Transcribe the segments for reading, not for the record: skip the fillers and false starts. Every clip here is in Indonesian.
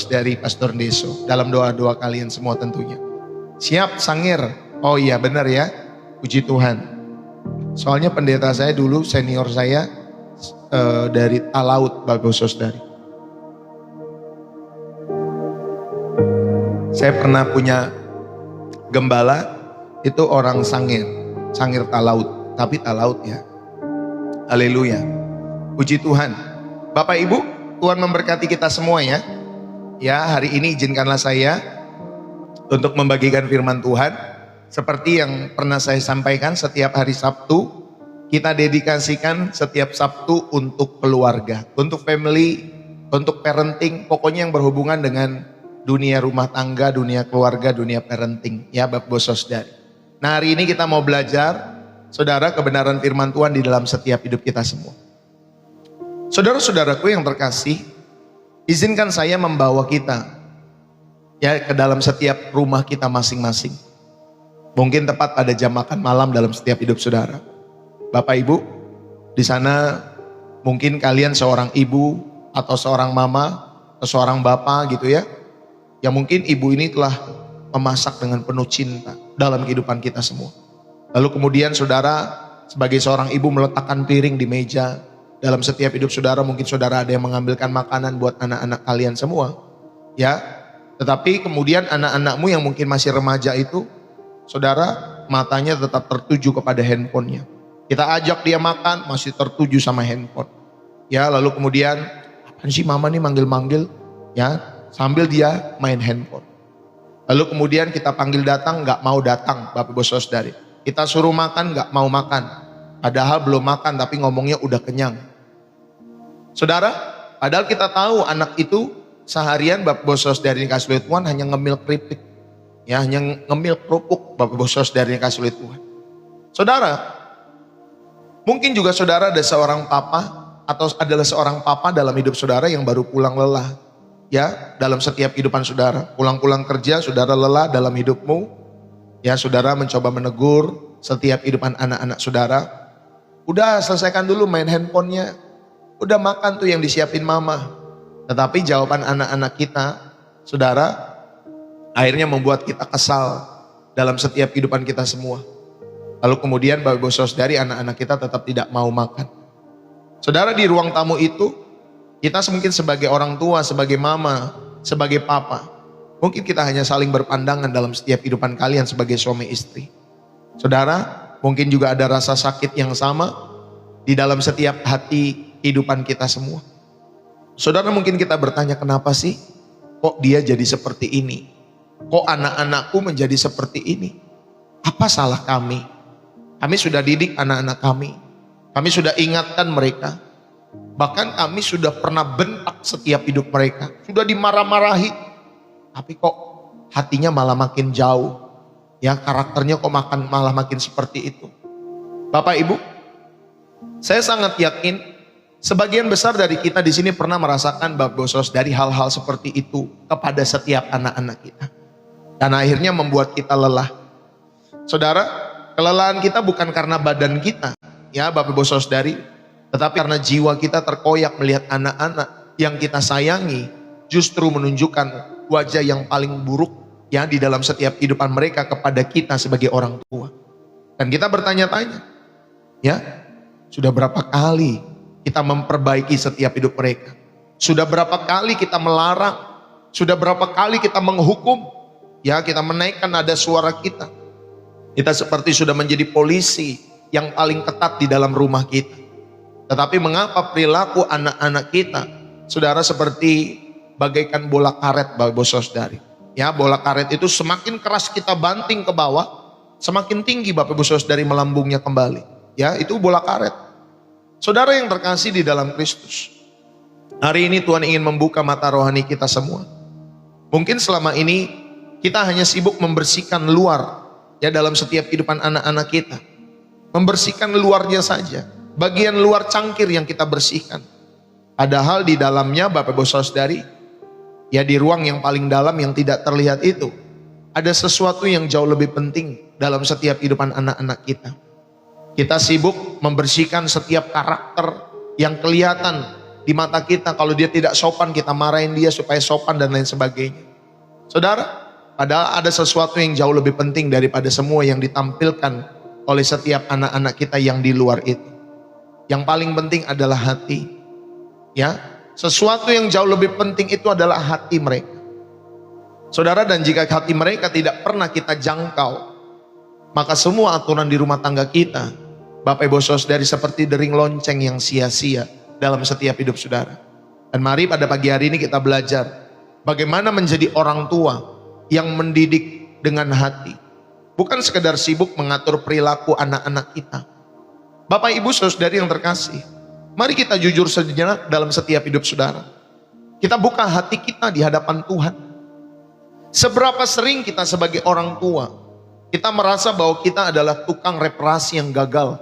dari Pastor Deso dalam doa-doa kalian semua tentunya. Siap Sangir? Oh iya benar ya, puji Tuhan. Soalnya pendeta saya dulu senior saya dari Talaut, Bapak Saudari. Saya pernah punya gembala itu orang Sangir Talaut, tapi Talaut ya. Haleluya. Puji Tuhan. Bapak Ibu, Tuhan memberkati kita semua ya. Ya, hari ini izinkanlah saya untuk membagikan firman Tuhan. Seperti yang pernah saya sampaikan, setiap hari Sabtu kita dedikasikan setiap Sabtu untuk keluarga, untuk family, untuk parenting, pokoknya yang berhubungan dengan dunia rumah tangga, dunia keluarga, dunia parenting, ya Bapak Saudari. Nah, hari ini kita mau belajar, saudara, kebenaran firman Tuhan di dalam setiap hidup kita semua. Saudara-saudaraku yang terkasih, izinkan saya membawa kita ya ke dalam setiap rumah kita masing-masing. Mungkin tepat pada jam makan malam dalam setiap hidup saudara. Bapak Ibu, di sana mungkin kalian seorang ibu atau seorang mama atau seorang bapak gitu ya. Yang mungkin ibu ini telah memasak dengan penuh cinta dalam kehidupan kita semua. Lalu kemudian saudara sebagai seorang ibu meletakkan piring di meja. Dalam setiap hidup saudara mungkin saudara ada yang mengambilkan makanan buat anak-anak kalian semua. Ya, tetapi kemudian anak-anakmu yang mungkin masih remaja itu, saudara matanya tetap tertuju kepada handphonenya. Kita ajak dia makan masih tertuju sama handphone. Ya, lalu kemudian apaan sih mama nih manggil-manggil ya, sambil dia main handphone. Lalu kemudian kita panggil datang nggak mau datang, Bapak Ibu Saudari. Kita suruh makan nggak mau makan. Padahal belum makan tapi ngomongnya udah kenyang. Saudara, padahal kita tahu anak itu seharian Bapak Ibu Saudari kasih oleh Tuhan hanya ngemil keripik. Ya, hanya ngemil kerupuk Bapak Ibu Saudari kasih oleh Tuhan. Saudara, mungkin juga saudara ada seorang papa atau adalah seorang papa dalam hidup saudara yang baru pulang lelah. Ya, dalam setiap kehidupan saudara. Pulang-pulang kerja, saudara lelah dalam hidupmu. Ya, saudara mencoba menegur setiap kehidupan anak-anak saudara. Udah selesaikan dulu main handphonenya. Udah makan tuh yang disiapin mama. Tetapi jawaban anak-anak kita, saudara, akhirnya membuat kita kesal dalam setiap kehidupan kita semua. Lalu kemudian Bapak Ibu Saudari, anak-anak kita tetap tidak mau makan. Saudara, di ruang tamu itu, kita mungkin sebagai orang tua, sebagai mama, sebagai papa, mungkin kita hanya saling berpandangan dalam setiap kehidupan kalian sebagai suami istri. Saudara, mungkin juga ada rasa sakit yang sama di dalam setiap hati kehidupan kita semua. Saudara, mungkin kita bertanya, kenapa sih kok dia jadi seperti ini? Kok anak-anakku menjadi seperti ini? Apa salah kami? Kami sudah didik anak-anak kami. Kami sudah ingatkan mereka. Bahkan kami sudah pernah bentak setiap hidup mereka. Sudah dimarah-marahi. Tapi kok hatinya malah makin jauh. Ya, karakternya kok malah makin seperti itu. Bapak Ibu, saya sangat yakin sebagian besar dari kita di sini pernah merasakan Bapak Bos dari hal-hal seperti itu kepada setiap anak-anak kita. Dan akhirnya membuat kita lelah. Saudara, kelelahan kita bukan karena badan kita, ya Bapak Ibu Saudari, tetapi karena jiwa kita terkoyak melihat anak-anak yang kita sayangi justru menunjukkan wajah yang paling buruk ya di dalam setiap kehidupan mereka kepada kita sebagai orang tua. Dan kita bertanya-tanya, ya, sudah berapa kali kita memperbaiki setiap hidup mereka? Sudah berapa kali kita melarang? Sudah berapa kali kita menghukum? Ya, kita menaikkan nada suara kita. Kita seperti sudah menjadi polisi yang paling ketat di dalam rumah kita. Tetapi mengapa perilaku anak-anak kita, saudara, seperti bagaikan bola karet, Bapak Ibu Saudari. Ya, bola karet itu semakin keras kita banting ke bawah, semakin tinggi Bapak Ibu Saudari melambungnya kembali. Ya, itu bola karet. Saudara yang terkasih di dalam Kristus, hari ini Tuhan ingin membuka mata rohani kita semua. Mungkin selama ini kita hanya sibuk membersihkan luar, ya, dalam setiap kehidupan anak-anak kita. Membersihkan luarnya saja, bagian luar cangkir yang kita bersihkan. Padahal di dalamnya Bapak Ibu Saudari, ya, di ruang yang paling dalam yang tidak terlihat itu, ada sesuatu yang jauh lebih penting dalam setiap kehidupan anak-anak kita. Kita sibuk membersihkan setiap karakter yang kelihatan di mata kita. Kalau dia tidak sopan, kita marahin dia supaya sopan dan lain sebagainya. Saudara, padahal ada sesuatu yang jauh lebih penting daripada semua yang ditampilkan oleh setiap anak-anak kita yang di luar itu. Yang paling penting adalah hati. Ya, sesuatu yang jauh lebih penting itu adalah hati mereka. Saudara, dan jika hati mereka tidak pernah kita jangkau, maka semua aturan di rumah tangga kita, Bapak Ibu Saudari, seperti dering lonceng yang sia-sia dalam setiap hidup saudara. Dan mari pada pagi hari ini kita belajar bagaimana menjadi orang tua yang mendidik dengan hati. Bukan sekedar sibuk mengatur perilaku anak-anak kita. Bapak Ibu Saudari yang terkasih, mari kita jujur sejenak dalam setiap hidup saudara. Kita buka hati kita di hadapan Tuhan. Seberapa sering kita sebagai orang tua, kita merasa bahwa kita adalah tukang reparasi yang gagal.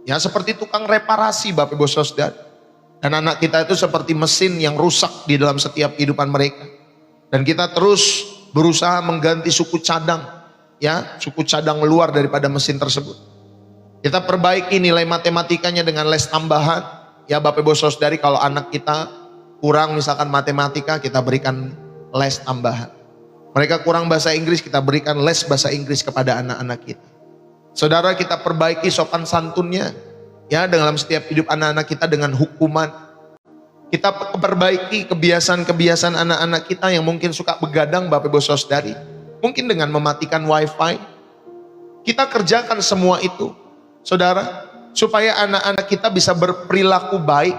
Ya, seperti tukang reparasi Bapak Ibu Saudara. Dan anak kita itu seperti mesin yang rusak di dalam setiap kehidupan mereka. Dan kita terus berusaha mengganti suku cadang. Ya, suku cadang luar daripada mesin tersebut. Kita perbaiki nilai matematikanya dengan les tambahan. Ya Bapak Ibu Saudari, kalau anak kita kurang misalkan matematika, kita berikan les tambahan. Mereka kurang bahasa Inggris, kita berikan les bahasa Inggris kepada anak-anak kita. Saudara, kita perbaiki sopan santunnya. Ya, dalam setiap hidup anak-anak kita dengan hukuman. Kita perbaiki kebiasaan-kebiasaan anak-anak kita yang mungkin suka begadang Bapak Ibu Saudari. Mungkin dengan mematikan wifi. Kita kerjakan semua itu, saudara, supaya anak-anak kita bisa berperilaku baik.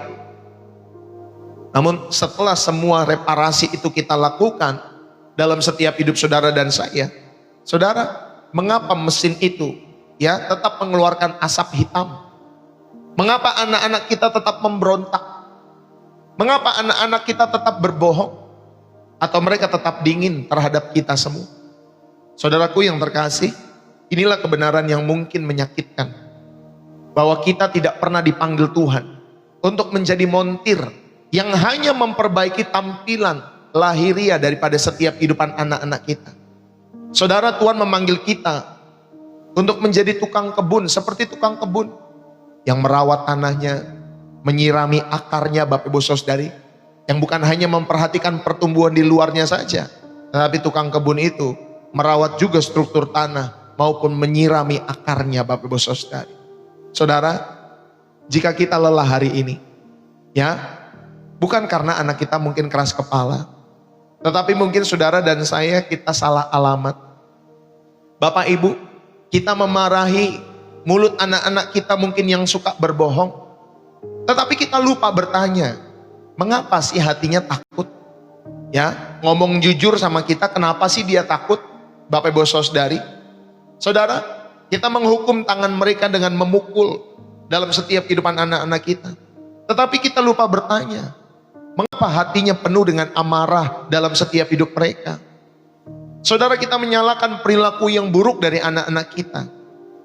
Namun setelah semua reparasi itu kita lakukan dalam setiap hidup saudara dan saya, saudara, mengapa mesin itu ya tetap mengeluarkan asap hitam? Mengapa anak-anak kita tetap memberontak? Mengapa anak-anak kita tetap berbohong? Atau mereka tetap dingin terhadap kita semua? Saudaraku yang terkasih, inilah kebenaran yang mungkin menyakitkan. Bahwa kita tidak pernah dipanggil Tuhan untuk menjadi montir yang hanya memperbaiki tampilan lahiriah daripada setiap kehidupan anak-anak kita. Saudara, Tuhan memanggil kita untuk menjadi tukang kebun, seperti tukang kebun yang merawat tanahnya, menyirami akarnya Bapak Ibu Saudari, yang bukan hanya memperhatikan pertumbuhan di luarnya saja, tetapi tukang kebun itu merawat juga struktur tanah maupun menyirami akarnya Bapak Ibu Saudari. Saudara, jika kita lelah hari ini, ya, bukan karena anak kita mungkin keras kepala, tetapi mungkin saudara dan saya kita salah alamat. Bapak Ibu, kita memarahi mulut anak-anak kita mungkin yang suka berbohong, tetapi kita lupa bertanya, mengapa sih hatinya takut? Ya, ngomong jujur sama kita, kenapa sih dia takut? Bapak Ibu Saudari, saudara, kita menghukum tangan mereka dengan memukul dalam setiap kehidupan anak-anak kita, tetapi kita lupa bertanya, mengapa hatinya penuh dengan amarah dalam setiap hidup mereka? Saudara, kita menyalahkan perilaku yang buruk dari anak-anak kita,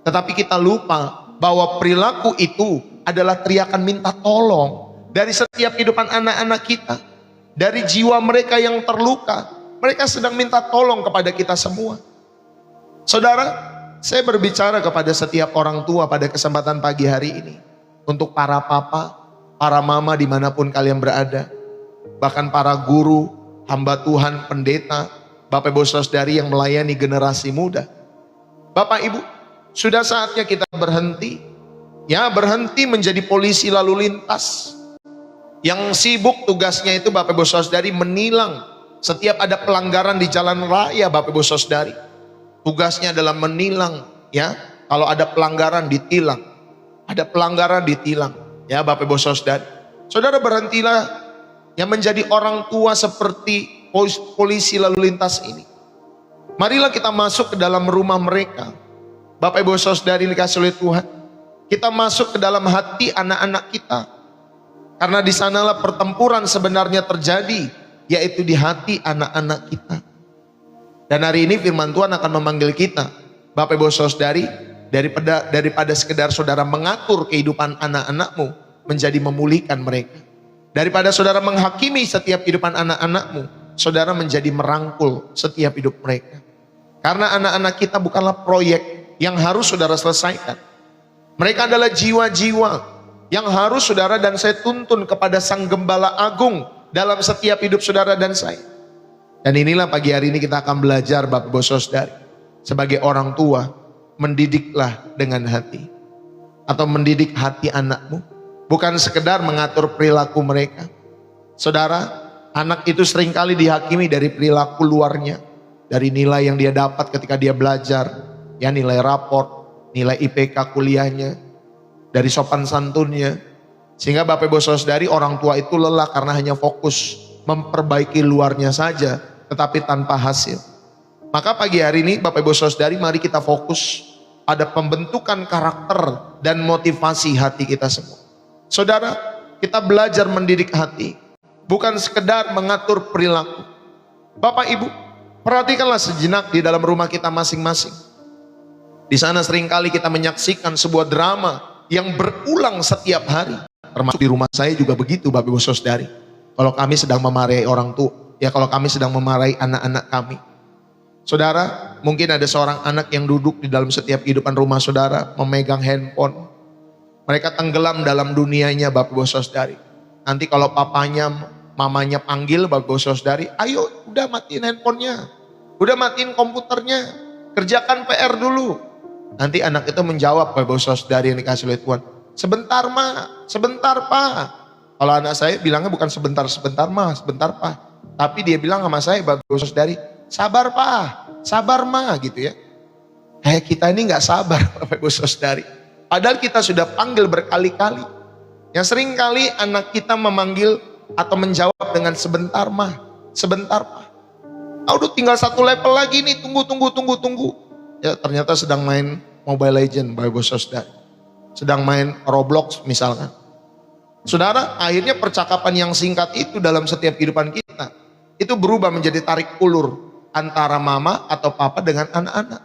tetapi kita lupa bahwa perilaku itu adalah teriakan minta tolong dari setiap kehidupan anak-anak kita. Dari jiwa mereka yang terluka, mereka sedang minta tolong kepada kita semua. Saudara, saya berbicara kepada setiap orang tua pada kesempatan pagi hari ini. Untuk para papa, para mama dimanapun kalian berada, bahkan para guru, hamba Tuhan, pendeta, Bapak Ibu Saudari yang melayani generasi muda. Bapak Ibu, sudah saatnya kita berhenti, ya, berhenti menjadi polisi lalu lintas yang sibuk tugasnya itu Bapak Ibu Saudari menilang setiap ada pelanggaran di jalan raya. Bapak Ibu Saudari, tugasnya adalah menilang, ya, kalau ada pelanggaran ditilang, ada pelanggaran ditilang, ya Bapak Ibu Saudari. Saudara, berhentilah yang menjadi orang tua seperti polisi lalu lintas ini. Marilah kita masuk ke dalam rumah mereka. Bapak Ibu Saudari dikasih oleh Tuhan, kita masuk ke dalam hati anak-anak kita, karena di sanalah pertempuran sebenarnya terjadi, yaitu di hati anak-anak kita. Dan hari ini firman Tuhan akan memanggil kita, Bapak Ibu Saudari, daripada sekedar saudara mengatur kehidupan anak-anakmu, menjadi memulihkan mereka. Daripada saudara menghakimi setiap kehidupan anak-anakmu, saudara menjadi merangkul setiap hidup mereka. Karena anak-anak kita bukanlah proyek yang harus saudara selesaikan. Mereka adalah jiwa-jiwa yang harus saudara dan saya tuntun kepada Sang Gembala Agung dalam setiap hidup saudara dan saya. Dan inilah pagi hari ini kita akan belajar Bapak Ibu Saudari. Sebagai orang tua, mendidiklah dengan hati. Atau mendidik hati anakmu. Bukan sekedar mengatur perilaku mereka. Saudara, anak itu seringkali dihakimi dari perilaku luarnya. Dari nilai yang dia dapat ketika dia belajar. Ya, nilai raport, nilai IPK kuliahnya. Dari sopan santunnya. Sehingga Bapak Ibu Saudari, orang tua itu lelah karena hanya fokus memperbaiki luarnya saja, tetapi tanpa hasil. Maka pagi hari ini Bapak Ibu Saudari, mari kita fokus pada pembentukan karakter dan motivasi hati kita semua. Saudara, kita belajar mendidik hati, bukan sekedar mengatur perilaku. Bapak Ibu, perhatikanlah sejenak di dalam rumah kita masing-masing. Di sana seringkali kita menyaksikan sebuah drama yang berulang setiap hari. Termasuk di rumah saya juga begitu Bapak Ibu Saudari. Kalau kami sedang memarahi orang tua, ya kalau kami sedang memarahi anak-anak kami. Saudara, mungkin ada seorang anak yang duduk di dalam setiap kehidupan rumah saudara, memegang handphone. Mereka tenggelam dalam dunianya Bapak Ibu Saudari. Nanti kalau papanya, mamanya panggil Bapak Ibu Saudari, ayo udah matiin handphonenya, udah matiin komputernya, kerjakan PR dulu. Nanti anak itu menjawab Bapak Ibu Saudari yang dikasih oleh Tuhan, sebentar ma, sebentar pak. Kalau anak saya bilangnya bukan sebentar ma, sebentar pak. Tapi dia bilang sama saya, Bapak Ibu Saudari, sabar pak, sabar ma, gitu ya. Kayak kita ini gak sabar Bapak Ibu Saudari. Padahal kita sudah panggil berkali-kali. Yang sering kali anak kita memanggil atau menjawab dengan sebentar ma, sebentar pak. Udah tinggal satu level lagi nih, tunggu. Ya ternyata sedang main Mobile Legend Bapak Ibu Saudari. Sedang main Roblox misalkan. Saudara, akhirnya percakapan yang singkat itu dalam setiap kehidupan kita, itu berubah menjadi tarik ulur antara mama atau papa dengan anak-anak.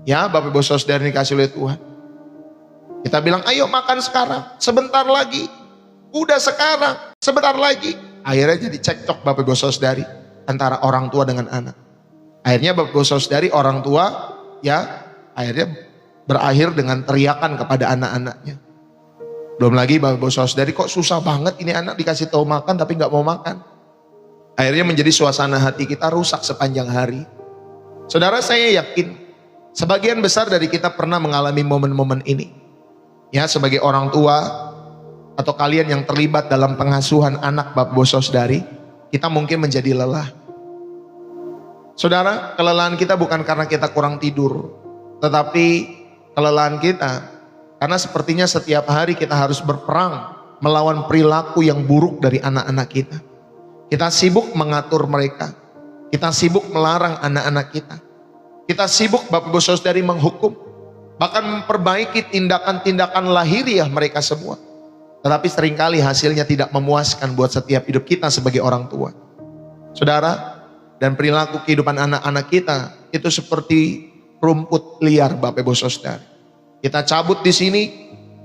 Ya Bapak Ibu Saudari dikasih oleh Tuhan. Kita bilang, ayo makan sekarang, sebentar lagi. Udah sekarang, sebentar lagi. Akhirnya jadi cekcok Bapak Ibu Saudari antara orang tua dengan anak. Akhirnya Bapak Ibu Saudari, orang tua ya akhirnya berakhir dengan teriakan kepada anak-anaknya. Belum lagi Bapak Ibu Saudari, kok susah banget ini anak dikasih tahu makan tapi nggak mau makan. Akhirnya menjadi suasana hati kita rusak sepanjang hari. Saudara, saya yakin sebagian besar dari kita pernah mengalami momen-momen ini. Ya, sebagai orang tua atau kalian yang terlibat dalam pengasuhan anak Bapak Ibu Saudari, kita mungkin menjadi lelah. Saudara, kelelahan kita bukan karena kita kurang tidur, tetapi kelelahan kita karena sepertinya setiap hari kita harus berperang melawan perilaku yang buruk dari anak-anak kita. Kita sibuk mengatur mereka. Kita sibuk melarang anak-anak kita. Kita sibuk Bapak Ibu Saudari menghukum. Bahkan memperbaiki tindakan-tindakan lahiriah mereka semua. Tetapi seringkali hasilnya tidak memuaskan buat setiap hidup kita sebagai orang tua. Saudara, dan perilaku kehidupan anak-anak kita itu seperti rumput liar Bapak Ibu Saudari. Kita cabut di sini,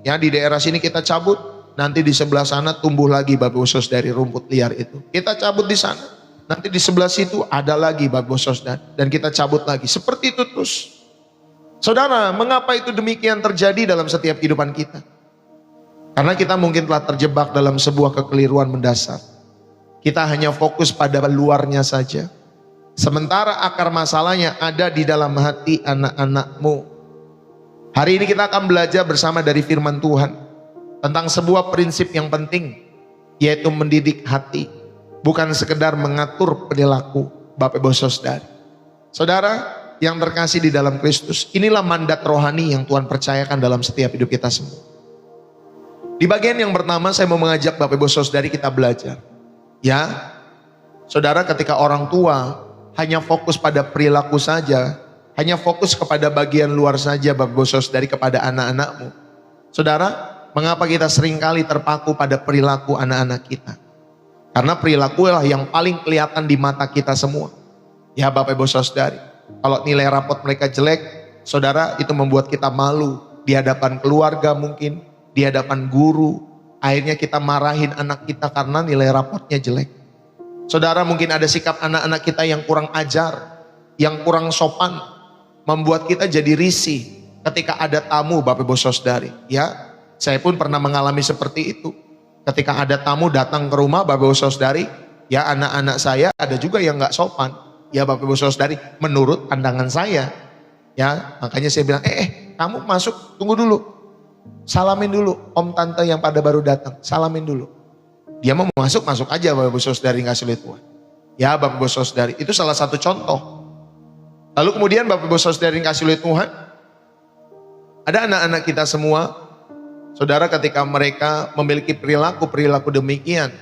ya di daerah sini kita cabut, nanti di sebelah sana tumbuh lagi Bapak Ibu Saudari rumput liar itu. Kita cabut di sana, nanti di sebelah situ ada lagi Bapak Ibu Saudari, dan kita cabut lagi. Seperti itu terus. Saudara, mengapa itu demikian terjadi dalam setiap kehidupan kita? Karena kita mungkin telah terjebak dalam sebuah kekeliruan mendasar. Kita hanya fokus pada luarnya saja. Sementara akar masalahnya ada di dalam hati anak-anakmu. Hari ini kita akan belajar bersama dari firman Tuhan tentang sebuah prinsip yang penting, yaitu mendidik hati, bukan sekedar mengatur perilaku Bapak Ibu Saudari. Saudara yang terkasih di dalam Kristus, inilah mandat rohani yang Tuhan percayakan dalam setiap hidup kita semua. Di bagian yang pertama saya mau mengajak Bapak Ibu Saudari kita belajar. Ya, saudara, ketika orang tua hanya fokus pada perilaku saja, hanya fokus kepada bagian luar saja Bapak Ibu Saudari kepada anak-anakmu. Saudara, mengapa kita seringkali terpaku pada perilaku anak-anak kita? Karena perilaku lah yang paling kelihatan di mata kita semua. Ya Bapak Ibu Saudari, kalau nilai rapot mereka jelek, saudara, itu membuat kita malu di hadapan keluarga mungkin, di hadapan guru. Akhirnya kita marahin anak kita karena nilai rapotnya jelek. Saudara, mungkin ada sikap anak-anak kita yang kurang ajar, yang kurang sopan, membuat kita jadi risih ketika ada tamu Bapak Ibu Saudari. Ya, Saya pun pernah mengalami seperti itu. Ketika ada tamu datang ke rumah Bapak Ibu Saudari, ya anak-anak saya ada juga yang nggak sopan. Ya Bapak Ibu Saudari, menurut pandangan saya. Ya, makanya saya bilang, kamu masuk, tunggu dulu. Salamin dulu om tante yang pada baru datang, salamin dulu. Dia mau masuk, masuk aja Bapak Ibu Saudari ngasih lihat Tuhan. Ya Bapak Ibu Saudari, itu salah satu contoh. Lalu kemudian Bapak Ibu Saudari kasih lihat Tuhan, ada anak-anak kita semua, saudara, ketika mereka memiliki perilaku demikian,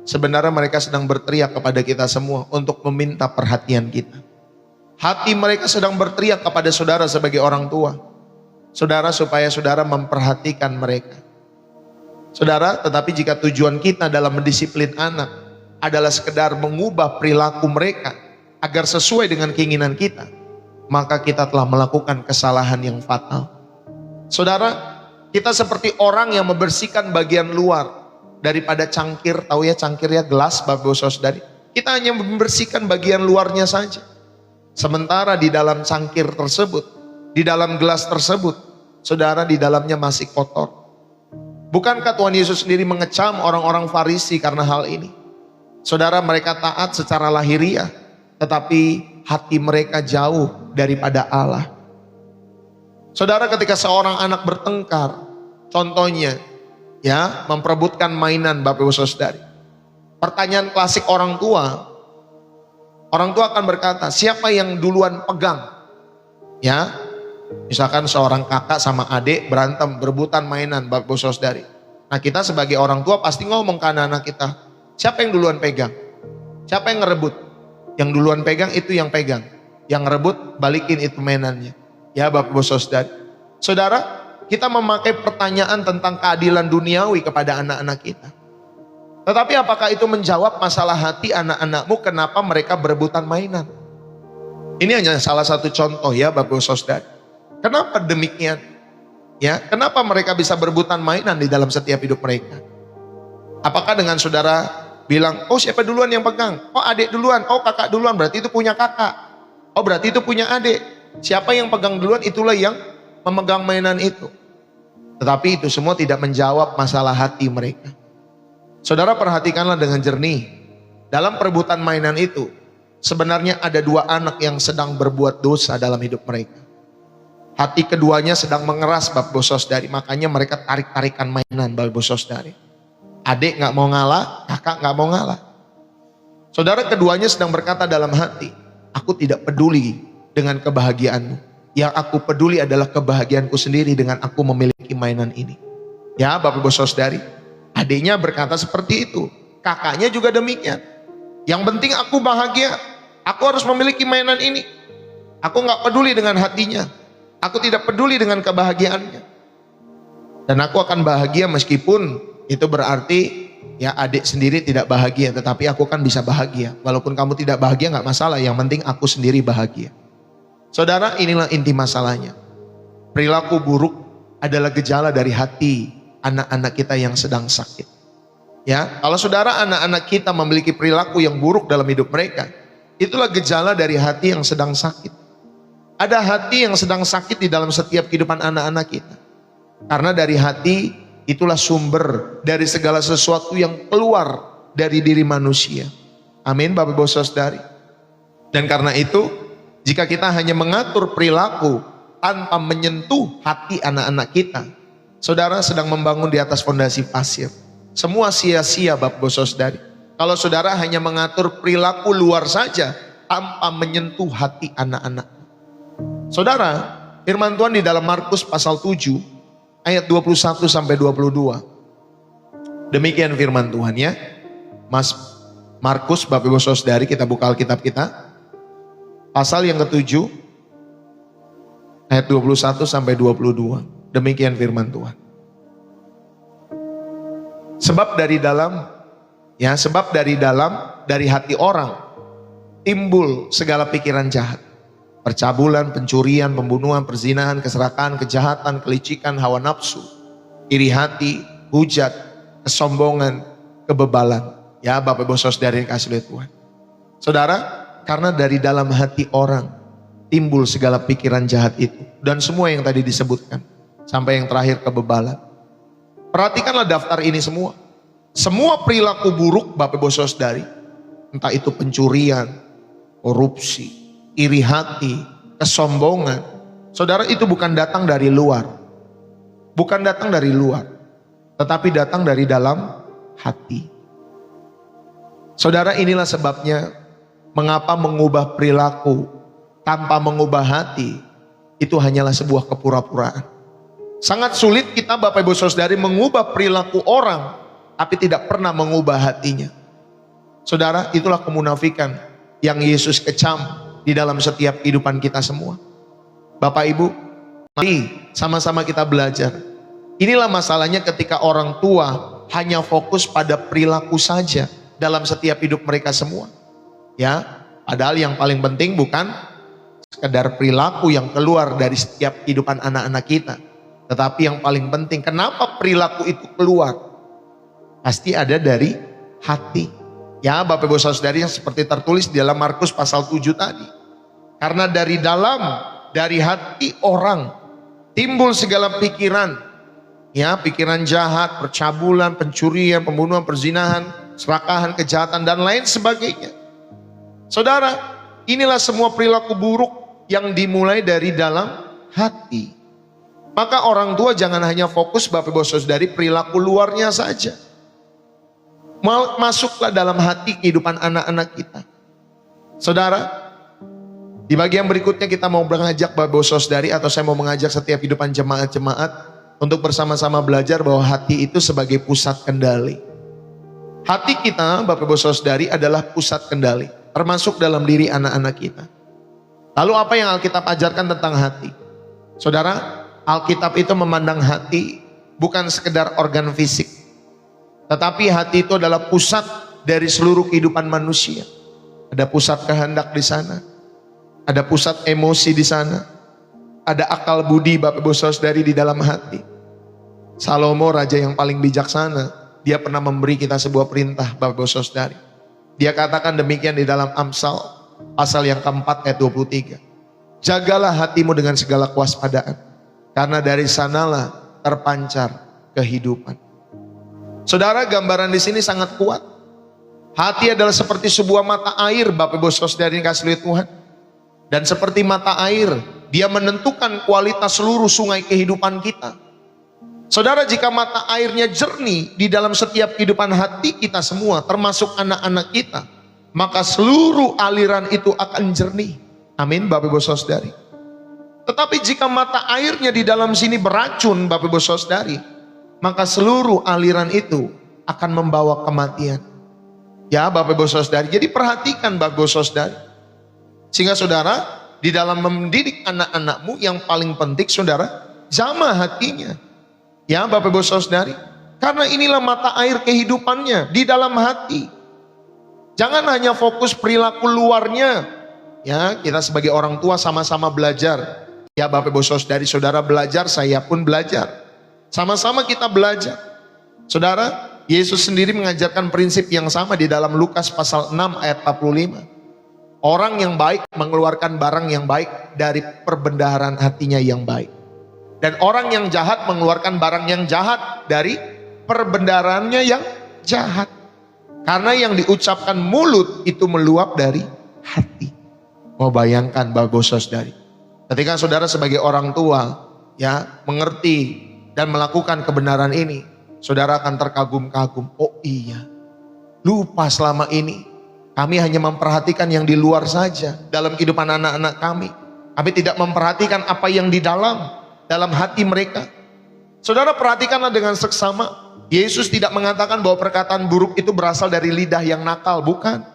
sebenarnya mereka sedang berteriak kepada kita semua untuk meminta perhatian kita. Hati mereka sedang berteriak kepada saudara sebagai orang tua, saudara, supaya saudara memperhatikan mereka. Saudara, tetapi jika tujuan kita dalam mendisiplin anak adalah sekedar mengubah perilaku mereka agar sesuai dengan keinginan kita, maka kita telah melakukan kesalahan yang fatal. Saudara, kita seperti orang yang membersihkan bagian luar daripada cangkir. Tahu ya cangkir ya, gelas Bapak Ibu Saudari. Kita hanya membersihkan bagian luarnya saja. Sementara di dalam cangkir tersebut, di dalam gelas tersebut, saudara, di dalamnya masih kotor. Bukankah Tuhan Yesus sendiri mengecam orang-orang Farisi karena hal ini? Saudara, mereka taat secara lahiriah, tetapi hati mereka jauh daripada Allah. Saudara, ketika seorang anak bertengkar, contohnya ya memperebutkan mainan Bapak Ibu Saudari. Pertanyaan klasik orang tua akan berkata, siapa yang duluan pegang? Ya, misalkan seorang kakak sama adik berantem, berebutan mainan Bapak Ibu Saudari. Nah, kita sebagai orang tua pasti ngomong ke anak-anak kita, siapa yang duluan pegang? Siapa yang ngerebut? Yang duluan pegang itu yang pegang, yang ngerebut balikin itu mainannya. Ya Bapak Ibu Saudari. Saudara, kita memakai pertanyaan tentang keadilan duniawi kepada anak-anak kita. Tetapi apakah itu menjawab masalah hati anak-anakmu kenapa mereka berebutan mainan? Ini hanya salah satu contoh ya Bapak Ibu Saudari. Kenapa demikian? Ya, kenapa mereka bisa berebutan mainan di dalam setiap hidup mereka? Apakah dengan saudara bilang, oh siapa duluan yang pegang? Oh adik duluan, oh kakak duluan, berarti itu punya kakak. Oh berarti itu punya adik. Siapa yang pegang duluan itulah yang memegang mainan itu. Tetapi itu semua tidak menjawab masalah hati mereka. Saudara, perhatikanlah dengan jernih. Dalam perebutan mainan itu, sebenarnya ada dua anak yang sedang berbuat dosa dalam hidup mereka. Hati keduanya sedang mengeras Bapak Ibu Saudari, makanya mereka tarik-tarikan mainan Bapak Ibu Saudari. Adik gak mau ngalah, kakak gak mau ngalah. Saudara, keduanya sedang berkata dalam hati, aku tidak peduli dengan kebahagiaanmu. Yang aku peduli adalah kebahagiaanku sendiri dengan aku memiliki mainan ini. Ya Bapak Ibu Saudari, adiknya berkata seperti itu. Kakaknya juga demikian. Yang penting aku bahagia, aku harus memiliki mainan ini. Aku gak peduli dengan hatinya. Aku tidak peduli dengan kebahagiaannya. Dan aku akan bahagia meskipun itu berarti ya adik sendiri tidak bahagia, tetapi aku kan bisa bahagia. Walaupun kamu tidak bahagia gak masalah, yang penting aku sendiri bahagia. Saudara, inilah inti masalahnya. Perilaku buruk adalah gejala dari hati anak-anak kita yang sedang sakit. Ya, kalau saudara anak-anak kita memiliki perilaku yang buruk dalam hidup mereka, itulah gejala dari hati yang sedang sakit. Ada hati yang sedang sakit di dalam setiap kehidupan anak-anak kita. Karena dari hati itulah sumber dari segala sesuatu yang keluar dari diri manusia. Amin Bapak Ibu Saudari. Dan karena itu, jika kita hanya mengatur perilaku tanpa menyentuh hati anak-anak kita, saudara sedang membangun di atas fondasi pasir. Semua sia-sia Bapak Ibu Saudari. Kalau saudara hanya mengatur perilaku luar saja tanpa menyentuh hati anak-anak. Saudara, firman Tuhan di dalam Markus pasal 7 ayat 21 sampai 22. Demikian firman Tuhan ya. Markus, Bapak Ibu Saudari, kita buka Alkitab kita. Pasal yang ke-7 ayat 21 sampai 22. Demikian firman Tuhan. Sebab dari dalam dari hati orang timbul segala pikiran jahat. Percabulan, pencurian, pembunuhan, perzinahan, keserakahan, kejahatan, kelicikan, hawa nafsu, iri hati, hujat, kesombongan, kebebalan. Ya Bapak Ibu Saudari kasih lihat Tuhan. Saudara, karena dari dalam hati orang timbul segala pikiran jahat itu. Dan semua yang tadi disebutkan. Sampai yang terakhir kebebalan. Perhatikanlah daftar ini semua. Semua perilaku buruk Bapak Ibu Saudari, entah itu pencurian, korupsi, iri hati, kesombongan. Saudara, itu bukan datang dari luar. Bukan datang dari luar, tetapi datang dari dalam hati. Saudara, inilah sebabnya mengapa mengubah perilaku tanpa mengubah hati itu hanyalah sebuah kepura-puraan. Sangat sulit kita Bapak Ibu Saudari mengubah perilaku orang tapi tidak pernah mengubah hatinya. Saudara, itulah kemunafikan yang Yesus kecam di dalam setiap kehidupan kita semua. Bapak Ibu, mari sama-sama kita belajar. Inilah masalahnya ketika orang tua hanya fokus pada perilaku saja dalam setiap hidup mereka semua. Ya, padahal yang paling penting bukan sekedar perilaku yang keluar dari setiap kehidupan anak-anak kita. Tetapi yang paling penting, kenapa perilaku itu keluar? Pasti ada dari hati. Ya, Bapak Ibu Saudari, yang seperti tertulis di dalam Markus pasal 7 tadi. Karena dari hati orang timbul segala pikiran. Ya, pikiran jahat, percabulan, pencurian, pembunuhan, perzinahan, serakahan, kejahatan, dan lain sebagainya. Saudara, inilah semua perilaku buruk yang dimulai dari dalam hati. Maka orang tua jangan hanya fokus Bapak Ibu Saudari perilaku luarnya saja. Masuklah dalam hati kehidupan anak-anak kita. Saudara, di bagian berikutnya kita mau mengajak Bapak Ibu Saudari, atau saya mau mengajak setiap kehidupan jemaat-jemaat untuk bersama-sama belajar bahwa hati itu sebagai pusat kendali. Hati kita Bapak Ibu Saudari adalah pusat kendali, termasuk dalam diri anak-anak kita. Lalu apa yang Alkitab ajarkan tentang hati? Saudara, Alkitab itu memandang hati bukan sekedar organ fisik, tetapi hati itu adalah pusat dari seluruh kehidupan manusia. Ada pusat kehendak di sana, ada pusat emosi di sana, ada akal budi Bapak Ibu Saudari di dalam hati. Salomo, raja yang paling bijaksana, dia pernah memberi kita sebuah perintah Bapak Ibu Saudari. Dia katakan demikian di dalam Amsal pasal yang keempat ayat 23. Jagalah hatimu dengan segala kewaspadaan, karena dari sanalah terpancar kehidupan. Saudara, gambaran di sini sangat kuat. Hati adalah seperti sebuah mata air Bapak Ibu Saudari yang kasih oleh Tuhan. Dan seperti mata air, dia menentukan kualitas seluruh sungai kehidupan kita. Saudara, jika mata airnya jernih di dalam setiap kehidupan hati kita semua, termasuk anak-anak kita, maka seluruh aliran itu akan jernih. Amin Bapak Ibu Saudari. Tetapi jika mata airnya di dalam sini beracun Bapak Ibu Saudari, maka seluruh aliran itu akan membawa kematian. Ya Bapak Ibu Saudari, jadi perhatikan Bapak Ibu Saudari. Sehingga saudara, di dalam mendidik anak-anakmu yang paling penting saudara, jamah hatinya. Ya Bapak Ibu Saudari, karena inilah mata air kehidupannya di dalam hati. Jangan hanya fokus perilaku luarnya. Ya, kita sebagai orang tua sama-sama belajar. Ya Bapak Ibu Saudari, saudara belajar, saya pun belajar. Sama-sama kita belajar. Saudara, Yesus sendiri mengajarkan prinsip yang sama di dalam Lukas pasal 6 ayat 45. Orang yang baik mengeluarkan barang yang baik dari perbendaharaan hatinya yang baik. Dan orang yang jahat mengeluarkan barang yang jahat dari perbendaharaannya yang jahat. Karena yang diucapkan mulut itu meluap dari hati. Mau bayangkan Bapak Ibu Saudari, ketika saudara sebagai orang tua ya mengerti dan melakukan kebenaran ini, saudara akan terkagum-kagum. Oh iya, lupa selama ini kami hanya memperhatikan yang di luar saja dalam kehidupan anak-anak kami. Kami tidak memperhatikan apa yang di dalam hati mereka. Saudara, perhatikanlah dengan seksama. Yesus tidak mengatakan bahwa perkataan buruk itu berasal dari lidah yang nakal, bukan.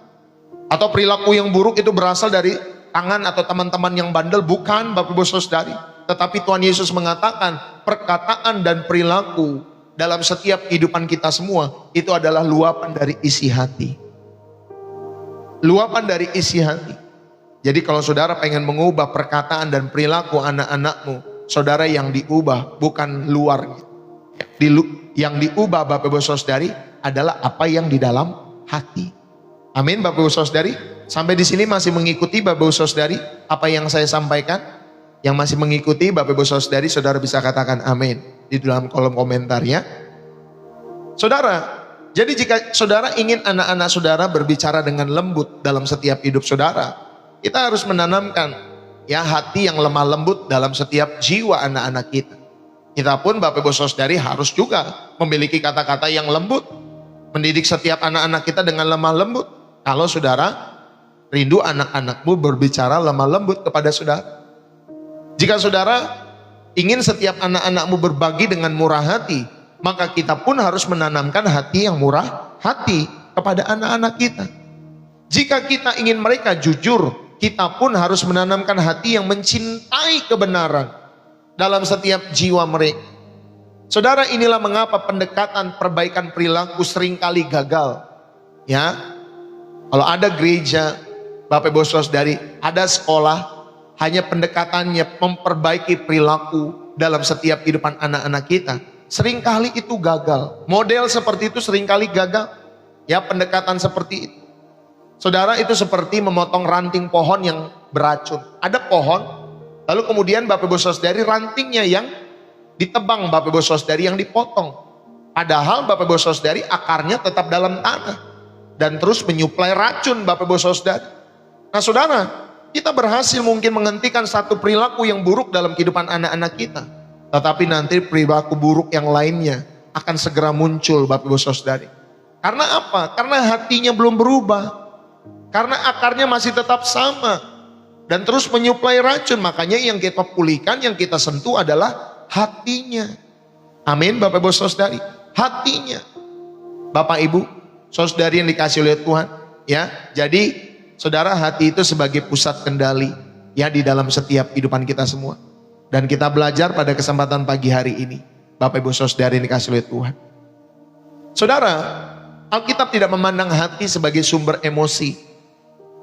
Atau perilaku yang buruk itu berasal dari tangan atau teman-teman yang bandel, bukan Bapak Ibu Saudari. Tetapi Tuhan Yesus mengatakan perkataan dan perilaku dalam setiap kehidupan kita semua itu adalah luapan dari isi hati. Luapan dari isi hati. Jadi kalau saudara pengen mengubah perkataan dan perilaku anak-anakmu, saudara yang diubah bukan luarnya. Yang diubah Bapak Ibu Saudari adalah apa yang di dalam hati. Amin Bapak Ibu Saudari. Sampai di sini masih mengikuti Bapak Ibu Saudari apa yang saya sampaikan? Yang masih mengikuti Bapak Ibu Saudari, saudara bisa katakan amin di dalam kolom komentarnya. Saudara, jadi jika saudara ingin anak-anak saudara berbicara dengan lembut dalam setiap hidup saudara, kita harus menanamkan ya hati yang lemah lembut dalam setiap jiwa anak-anak kita. Kita pun Bapak Ibu Saudari harus juga memiliki kata-kata yang lembut, mendidik setiap anak-anak kita dengan lemah lembut. Kalau saudara rindu anak-anakmu berbicara lemah lembut kepada saudara. Jika saudara ingin setiap anak-anakmu berbagi dengan murah hati, maka kita pun harus menanamkan hati yang murah hati kepada anak-anak kita. Jika kita ingin mereka jujur, kita pun harus menanamkan hati yang mencintai kebenaran dalam setiap jiwa mereka. Saudara, inilah mengapa pendekatan perbaikan perilaku seringkali gagal. Ya, kalau ada gereja, Bapak Ibu Saudari, ada sekolah, hanya pendekatannya memperbaiki perilaku dalam setiap kehidupan anak-anak kita, seringkali itu gagal. Model seperti itu seringkali gagal. Ya, pendekatan seperti itu. Saudara, itu seperti memotong ranting pohon yang beracun. Ada pohon, lalu kemudian Bapak Ibu Saudari rantingnya yang ditebang, Bapak Ibu Saudari yang dipotong. Padahal Bapak Ibu Saudari akarnya tetap dalam tanah dan terus menyuplai racun Bapak Ibu Saudari. Nah saudara, kita berhasil mungkin menghentikan satu perilaku yang buruk dalam kehidupan anak-anak kita. Tetapi nanti perilaku buruk yang lainnya akan segera muncul Bapak Ibu Saudari. Karena apa? Karena hatinya belum berubah. Karena akarnya masih tetap sama. Dan terus menyuplai racun. Makanya yang kita pulihkan, yang kita sentuh adalah hatinya. Amin Bapak Ibu Saudari. Hatinya. Bapak Ibu Saudari yang dikasih oleh Tuhan. Ya, jadi saudara, hati itu sebagai pusat kendali ya di dalam setiap kehidupan kita semua. Dan kita belajar pada kesempatan pagi hari ini, Bapak Ibu Saudari yang dikasih oleh Tuhan. Saudara, Alkitab tidak memandang hati sebagai sumber emosi.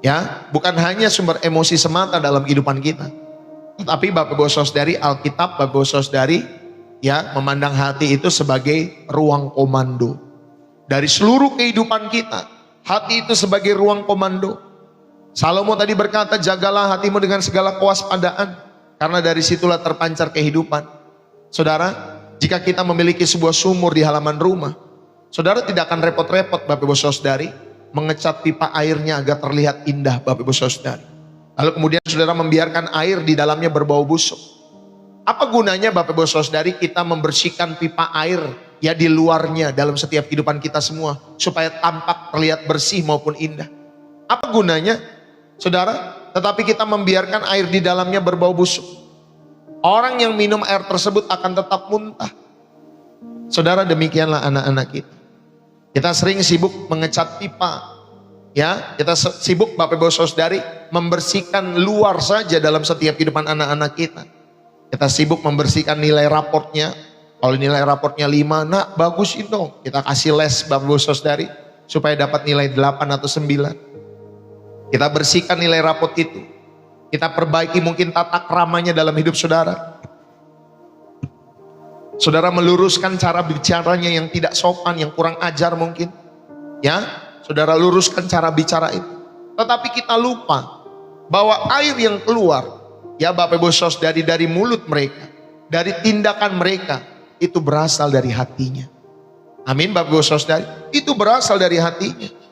Ya, bukan hanya sumber emosi semata dalam kehidupan kita. Tetapi Bapak Ibu Saudari, Alkitab Bapak Ibu Saudari ya memandang hati itu sebagai ruang komando. Dari seluruh kehidupan kita, hati itu sebagai ruang komando. Salomo tadi berkata, jagalah hatimu dengan segala kewaspadaan, karena dari situlah terpancar kehidupan. Saudara, jika kita memiliki sebuah sumur di halaman rumah, saudara tidak akan repot-repot Bapak Ibu Saudari mengecat pipa airnya agar terlihat indah Bapak Ibu Saudari. Lalu kemudian saudara membiarkan air di dalamnya berbau busuk. Apa gunanya Bapak Ibu Saudari kita membersihkan pipa air ya di luarnya dalam setiap kehidupan kita semua, supaya tampak terlihat bersih maupun indah? Apa gunanya? Saudara, tetapi kita membiarkan air di dalamnya berbau busuk. Orang yang minum air tersebut akan tetap muntah. Saudara, demikianlah anak-anak kita. Kita sering sibuk mengecat pipa. Ya, kita sibuk Bapak Ibu Saudari membersihkan luar saja dalam setiap kehidupan anak-anak kita. Kita sibuk membersihkan nilai raportnya. Kalau nilai raportnya 5, nak bagus itu. Kita kasih les Bapak Ibu Saudari supaya dapat nilai 8 atau 9. Kita bersihkan nilai rapot itu. Kita perbaiki mungkin tata keramanya dalam hidup saudara. Saudara meluruskan cara bicaranya yang tidak sopan, yang kurang ajar mungkin. Ya, saudara luruskan cara bicara itu. Tetapi kita lupa bahwa air yang keluar, ya Bapak Ibu Saudari, dari mulut mereka, dari tindakan mereka, itu berasal dari hatinya. Amin Bapak Ibu Saudari, itu berasal dari hatinya.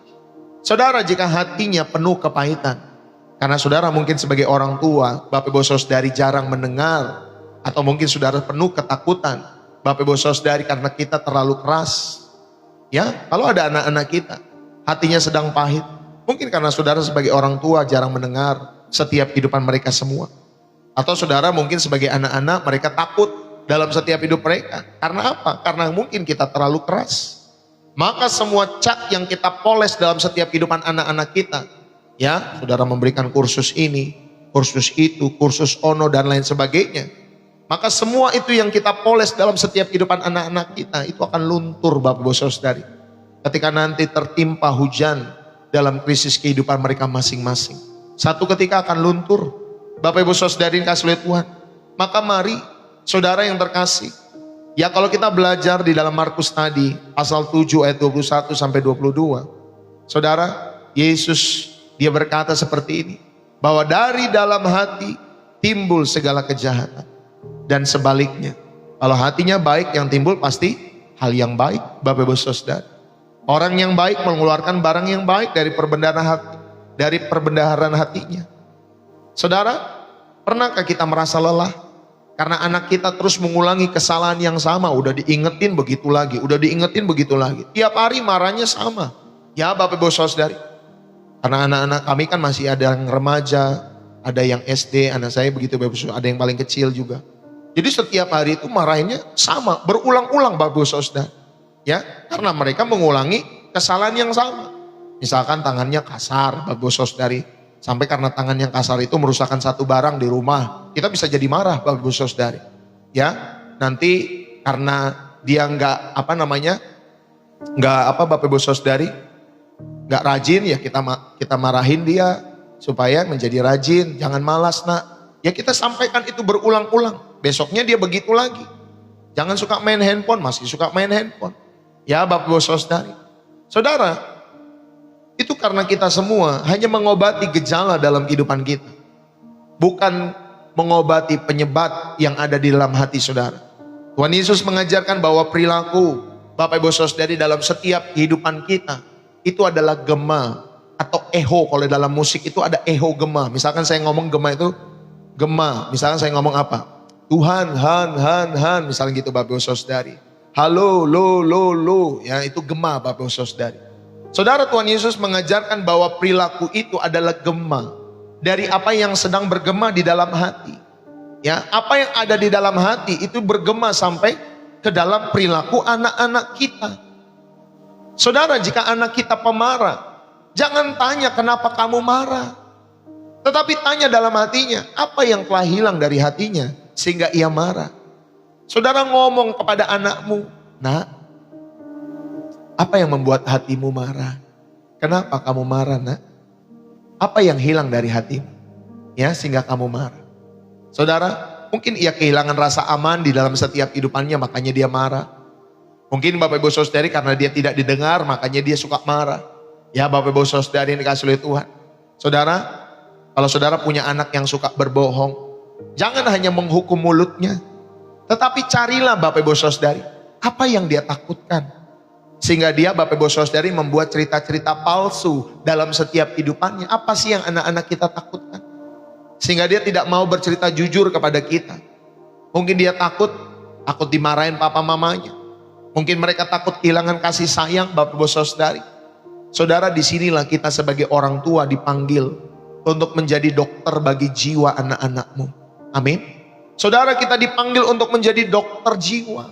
Saudara, jika hatinya penuh kepahitan, karena saudara mungkin sebagai orang tua, Bapak Ibu Saudari jarang mendengar, atau mungkin saudara penuh ketakutan, Bapak Ibu Saudari, karena kita terlalu keras. Ya, kalau ada anak-anak kita, hatinya sedang pahit, mungkin karena saudara sebagai orang tua jarang mendengar setiap kehidupan mereka semua. Atau saudara mungkin sebagai anak-anak, mereka takut dalam setiap hidup mereka. Karena apa? Karena mungkin kita terlalu keras. Maka semua cat yang kita poles dalam setiap kehidupan anak-anak kita, ya, saudara memberikan kursus ini, kursus itu, kursus ono dan lain sebagainya. Maka semua itu yang kita poles dalam setiap kehidupan anak-anak kita, itu akan luntur Bapak Ibu Saudari. Ketika nanti tertimpa hujan dalam krisis kehidupan mereka masing-masing, satu ketika akan luntur. Bapak Ibu Saudari yang kasih oleh Tuhan. Maka mari saudara yang terkasih, ya kalau kita belajar di dalam Markus tadi, pasal 7 ayat 21 sampai 22. Saudara, Yesus dia berkata seperti ini, bahwa dari dalam hati timbul segala kejahatan. Dan sebaliknya, kalau hatinya baik yang timbul pasti hal yang baik, Bapak Ibu Saudara. Orang yang baik mengeluarkan barang yang baik dari perbendaharaan hatinya. Saudara, pernahkah kita merasa lelah? Karena anak kita terus mengulangi kesalahan yang sama, udah diingetin begitu lagi, udah diingetin begitu lagi. Tiap hari marahnya sama. Ya Bapak Ibu Saudari. Karena anak-anak kami kan masih ada yang remaja, ada yang SD, anak saya begitu Bapak Ibu, ada yang paling kecil juga. Jadi setiap hari itu marahinnya sama, berulang-ulang Bapak Ibu Saudari. Ya, karena mereka mengulangi kesalahan yang sama. Misalkan tangannya kasar Bapak Ibu Saudari. Sampai karena tangan yang kasar itu merusakkan satu barang di rumah, kita bisa jadi marah Bapak Ibu Saudari. Ya, nanti karena dia nggak Bapak Ibu Saudari, nggak rajin ya kita marahin dia supaya menjadi rajin. Jangan malas nak. Ya kita sampaikan itu berulang-ulang. Besoknya dia begitu lagi. Jangan suka main handphone, masih suka main handphone. Ya Bapak Ibu Saudari. Saudara, itu karena kita semua hanya mengobati gejala dalam kehidupan kita. Bukan mengobati penyebab yang ada di dalam hati saudara. Tuhan Yesus mengajarkan bahwa perilaku Bapak Ibu Saudari dalam setiap kehidupan kita itu adalah gema atau eho. Kalau dalam musik itu ada eho gema. Misalkan saya ngomong gema itu gema. Misalkan saya ngomong apa? Tuhan, han, misalnya gitu Bapak Ibu Saudari. Halo, lo, ya itu gema Bapak Ibu Saudari. Saudara, Tuhan Yesus mengajarkan bahwa perilaku itu adalah gema dari apa yang sedang bergema di dalam hati. Ya, apa yang ada di dalam hati itu bergema sampai ke dalam perilaku anak-anak kita. Saudara, jika anak kita pemarah, jangan tanya kenapa kamu marah. Tetapi tanya dalam hatinya, apa yang telah hilang dari hatinya sehingga ia marah. Saudara ngomong kepada anakmu, nak, apa yang membuat hatimu marah? Kenapa kamu marah nak? Apa yang hilang dari hatimu? Ya sehingga kamu marah. Saudara, mungkin ia kehilangan rasa aman di dalam setiap kehidupannya makanya dia marah. Mungkin Bapak Ibu Saudari karena dia tidak didengar makanya dia suka marah. Ya Bapak Ibu Saudari yang dikasih oleh Tuhan. Saudara, kalau saudara punya anak yang suka berbohong, jangan hanya menghukum mulutnya. Tetapi carilah Bapak Ibu Saudari, apa yang dia takutkan. Sehingga dia Bapak Ibu Saudari membuat cerita-cerita palsu dalam setiap kehidupannya. Apa sih yang anak-anak kita takutkan? Sehingga dia tidak mau bercerita jujur kepada kita. Mungkin dia takut dimarahin papa mamanya. Mungkin mereka takut kehilangan kasih sayang Bapak Ibu Saudari. Saudara, disinilah kita sebagai orang tua dipanggil untuk menjadi dokter bagi jiwa anak-anakmu. Amin. Saudara, kita dipanggil untuk menjadi dokter jiwa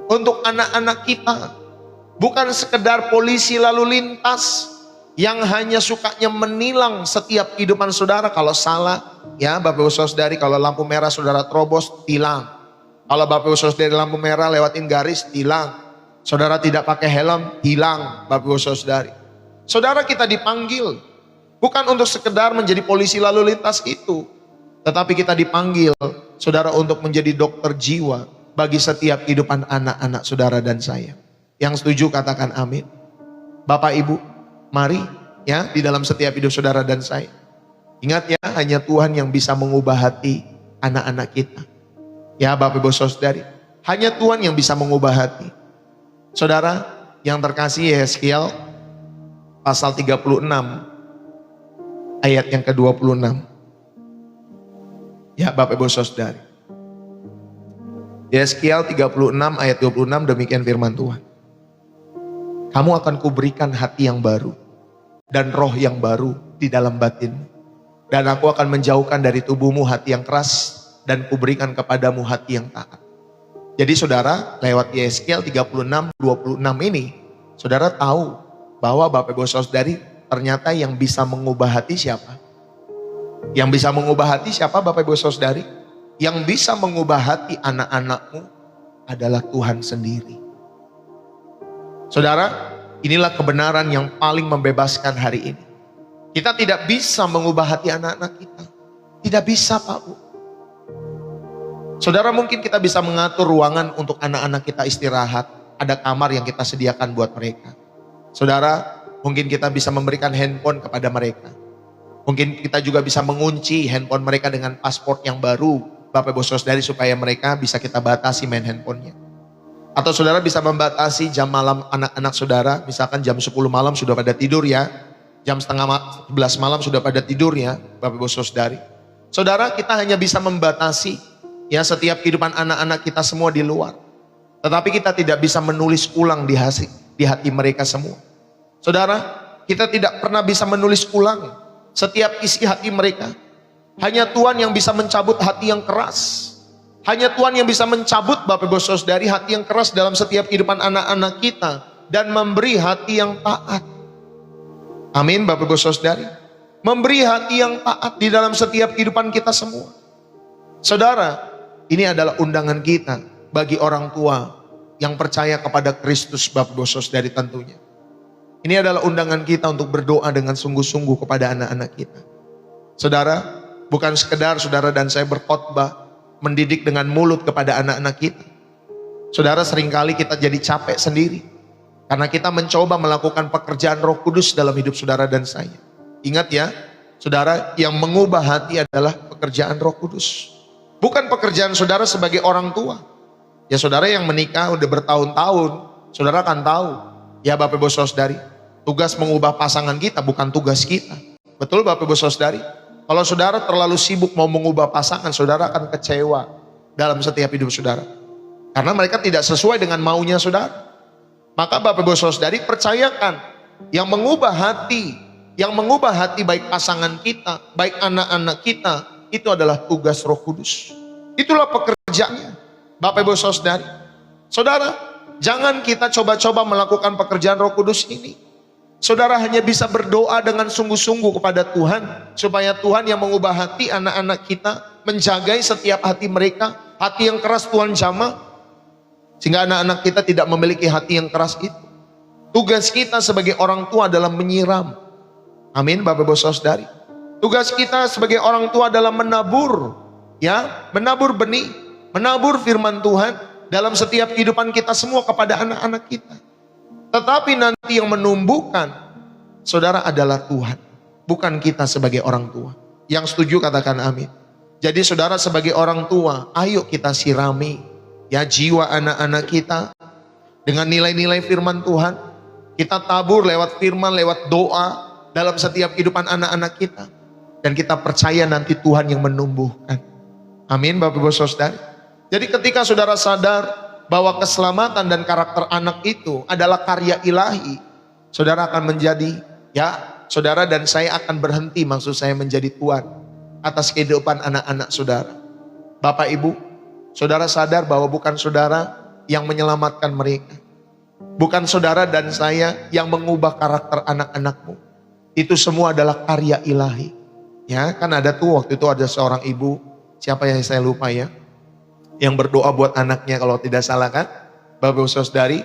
untuk anak-anak kita. Bukan sekedar polisi lalu lintas yang hanya sukanya menilang setiap kehidupan saudara. Kalau salah, ya Bapak Ibu Saudari, kalau lampu merah saudara terobos, tilang. Kalau Bapak Ibu Saudari lampu merah lewatin garis, tilang. Saudara tidak pakai helm, hilang Bapak Ibu Saudari. Saudara, kita dipanggil bukan untuk sekedar menjadi polisi lalu lintas itu. Tetapi kita dipanggil, saudara, untuk menjadi dokter jiwa bagi setiap kehidupan anak-anak saudara dan saya. Yang setuju katakan amin. Bapak Ibu, mari ya di dalam setiap hidup saudara dan saya. Ingat ya, hanya Tuhan yang bisa mengubah hati anak-anak kita. Ya Bapak Ibu Saudari, hanya Tuhan yang bisa mengubah hati. Saudara yang terkasih, Yeskiel pasal 36 ayat yang ke-26. Ya Bapak Ibu Saudari. Yeskiel 36 ayat 26, demikian firman Tuhan. Kamu akan kuberikan hati yang baru dan roh yang baru di dalam batinmu. Dan aku akan menjauhkan dari tubuhmu hati yang keras dan kuberikan kepadamu hati yang taat. Jadi saudara, lewat Yeskiel 36, 26 ini, saudara tahu bahwa Bapak Ibu Saudari ternyata yang bisa mengubah hati siapa? Yang bisa mengubah hati siapa Bapak Ibu Saudari? Yang bisa mengubah hati anak-anakmu adalah Tuhan sendiri. Saudara, inilah kebenaran yang paling membebaskan hari ini. Kita tidak bisa mengubah hati anak-anak kita. Tidak bisa Pak Bu. Saudara, mungkin kita bisa mengatur ruangan untuk anak-anak kita istirahat. Ada kamar yang kita sediakan buat mereka. Saudara, mungkin kita bisa memberikan handphone kepada mereka. Mungkin kita juga bisa mengunci handphone mereka dengan paspor yang baru, Bapak Ibu Saudari, supaya mereka bisa kita batasi main handphonenya. Atau saudara bisa membatasi jam malam anak-anak saudara, misalkan jam 10 malam sudah pada tidur ya, jam setengah 11 malam sudah pada tidur ya, Bapak Ibu Saudari. Saudara, kita hanya bisa membatasi ya setiap kehidupan anak-anak kita semua di luar. Tetapi kita tidak bisa menulis ulang di hati mereka semua. Saudara, kita tidak pernah bisa menulis ulang setiap isi hati mereka. Hanya Tuhan yang bisa mencabut hati yang keras. Hanya Tuhan yang bisa mencabut Bapak Ibu Saudari hati yang keras dalam setiap kehidupan anak-anak kita dan memberi hati yang taat. Amin Bapak Ibu Saudari. Memberi hati yang taat di dalam setiap kehidupan kita semua. Saudara, ini adalah undangan kita bagi orang tua yang percaya kepada Kristus Bapak Ibu Saudari tentunya. Ini adalah undangan kita untuk berdoa dengan sungguh-sungguh kepada anak-anak kita. Saudara, bukan sekedar saudara dan saya berkhotbah mendidik dengan mulut kepada anak-anak kita. Saudara, seringkali kita jadi capek sendiri karena kita mencoba melakukan pekerjaan Roh Kudus dalam hidup saudara dan saya. Ingat ya, saudara, yang mengubah hati adalah pekerjaan Roh Kudus, bukan pekerjaan saudara sebagai orang tua. Ya saudara yang menikah udah bertahun-tahun, saudara akan tahu ya Bapak Ibu Saudari, tugas mengubah pasangan kita bukan tugas kita. Betul Bapak Ibu Saudari? Kalau saudara terlalu sibuk mau mengubah pasangan, saudara akan kecewa dalam setiap hidup saudara. Karena mereka tidak sesuai dengan maunya saudara. Maka Bapak Ibu Saudari, percayakan, yang mengubah hati baik pasangan kita, baik anak-anak kita, itu adalah tugas Roh Kudus. Itulah pekerjaannya Bapak Ibu Saudari. Saudara, jangan kita coba-coba melakukan pekerjaan Roh Kudus ini. Saudara hanya bisa berdoa dengan sungguh-sungguh kepada Tuhan, supaya Tuhan yang mengubah hati anak-anak kita, menjagai setiap hati mereka, hati yang keras Tuhan jamah, sehingga anak-anak kita tidak memiliki hati yang keras itu. Tugas kita sebagai orang tua adalah menyiram. Amin Bapak Ibu Saudari. Tugas kita sebagai orang tua adalah menabur, ya, menabur benih, menabur firman Tuhan dalam setiap kehidupan kita semua kepada anak-anak kita. Tetapi nanti yang menumbuhkan saudara adalah Tuhan, bukan kita sebagai orang tua. Yang setuju katakan amin. Jadi saudara sebagai orang tua, ayo kita sirami ya jiwa anak-anak kita dengan nilai-nilai firman Tuhan. Kita tabur lewat firman, lewat doa dalam setiap kehidupan anak-anak kita. Dan kita percaya nanti Tuhan yang menumbuhkan. Amin Bapak Ibu Saudara. Jadi ketika saudara sadar bahwa keselamatan dan karakter anak itu adalah karya ilahi, saudara akan menjadi, ya, saudara dan saya akan berhenti, maksud saya menjadi tuan atas kehidupan anak-anak saudara. Bapak Ibu, saudara sadar bahwa bukan saudara yang menyelamatkan mereka. Bukan saudara dan saya yang mengubah karakter anak-anakmu. Itu semua adalah karya ilahi. Ya, kan ada tuh waktu itu ada seorang ibu, siapa yang saya lupa ya, yang berdoa buat anaknya kalau tidak salah kan. Bapak Saudari,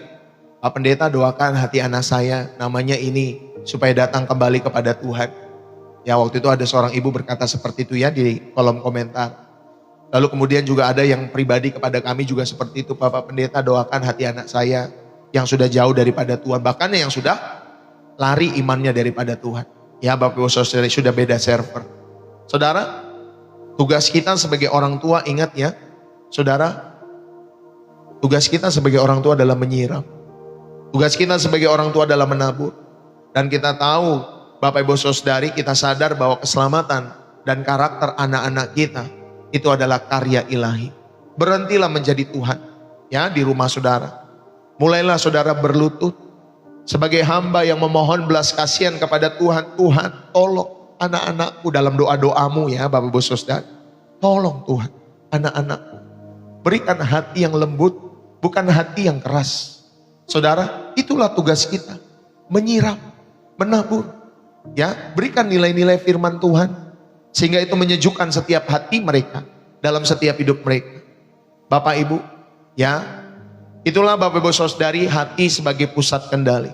Pak Pendeta doakan hati anak saya namanya ini supaya datang kembali kepada Tuhan. Ya waktu itu ada seorang ibu berkata seperti itu ya di kolom komentar. Lalu kemudian juga ada yang pribadi kepada kami juga seperti itu. Bapak Pendeta doakan hati anak saya yang sudah jauh daripada Tuhan. Bahkan yang sudah lari imannya daripada Tuhan. Ya Bapak Saudari sudah beda server. Saudara, tugas kita sebagai orang tua ingat ya. Saudara, tugas kita sebagai orang tua adalah menyiram. Tugas kita sebagai orang tua adalah menabur. Dan kita tahu, Bapak Ibu Saudari, kita sadar bahwa keselamatan dan karakter anak-anak kita itu adalah karya ilahi. Berhentilah menjadi Tuhan ya di rumah saudara. Mulailah saudara berlutut sebagai hamba yang memohon belas kasihan kepada Tuhan. Tuhan, tolong anak-anakku dalam doa-doamu ya Bapak Ibu Saudari. Tolong Tuhan, anak-anakku. Berikan hati yang lembut, bukan hati yang keras. Saudara, itulah tugas kita. Menyiram, menabur. Ya, berikan nilai-nilai firman Tuhan. Sehingga itu menyejukkan setiap hati mereka. Dalam setiap hidup mereka. Bapak Ibu, ya. Itulah Bapak Ibu Saudari, hati sebagai pusat kendali.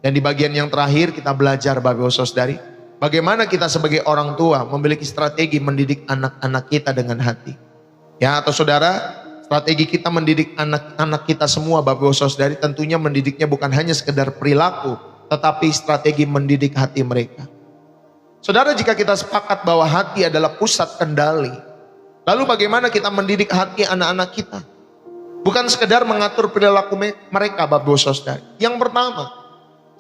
Dan di bagian yang terakhir kita belajar Bapak Ibu Saudari. Bagaimana kita sebagai orang tua memiliki strategi mendidik anak-anak kita dengan hati. Ya, atau saudara, strategi kita mendidik anak-anak kita semua Bapak Ibu Saudari tentunya mendidiknya bukan hanya sekedar perilaku, tetapi strategi mendidik hati mereka. Saudara, jika kita sepakat bahwa hati adalah pusat kendali, lalu bagaimana kita mendidik hati anak-anak kita? Bukan sekedar mengatur perilaku mereka, Bapak Ibu Saudara. Yang pertama,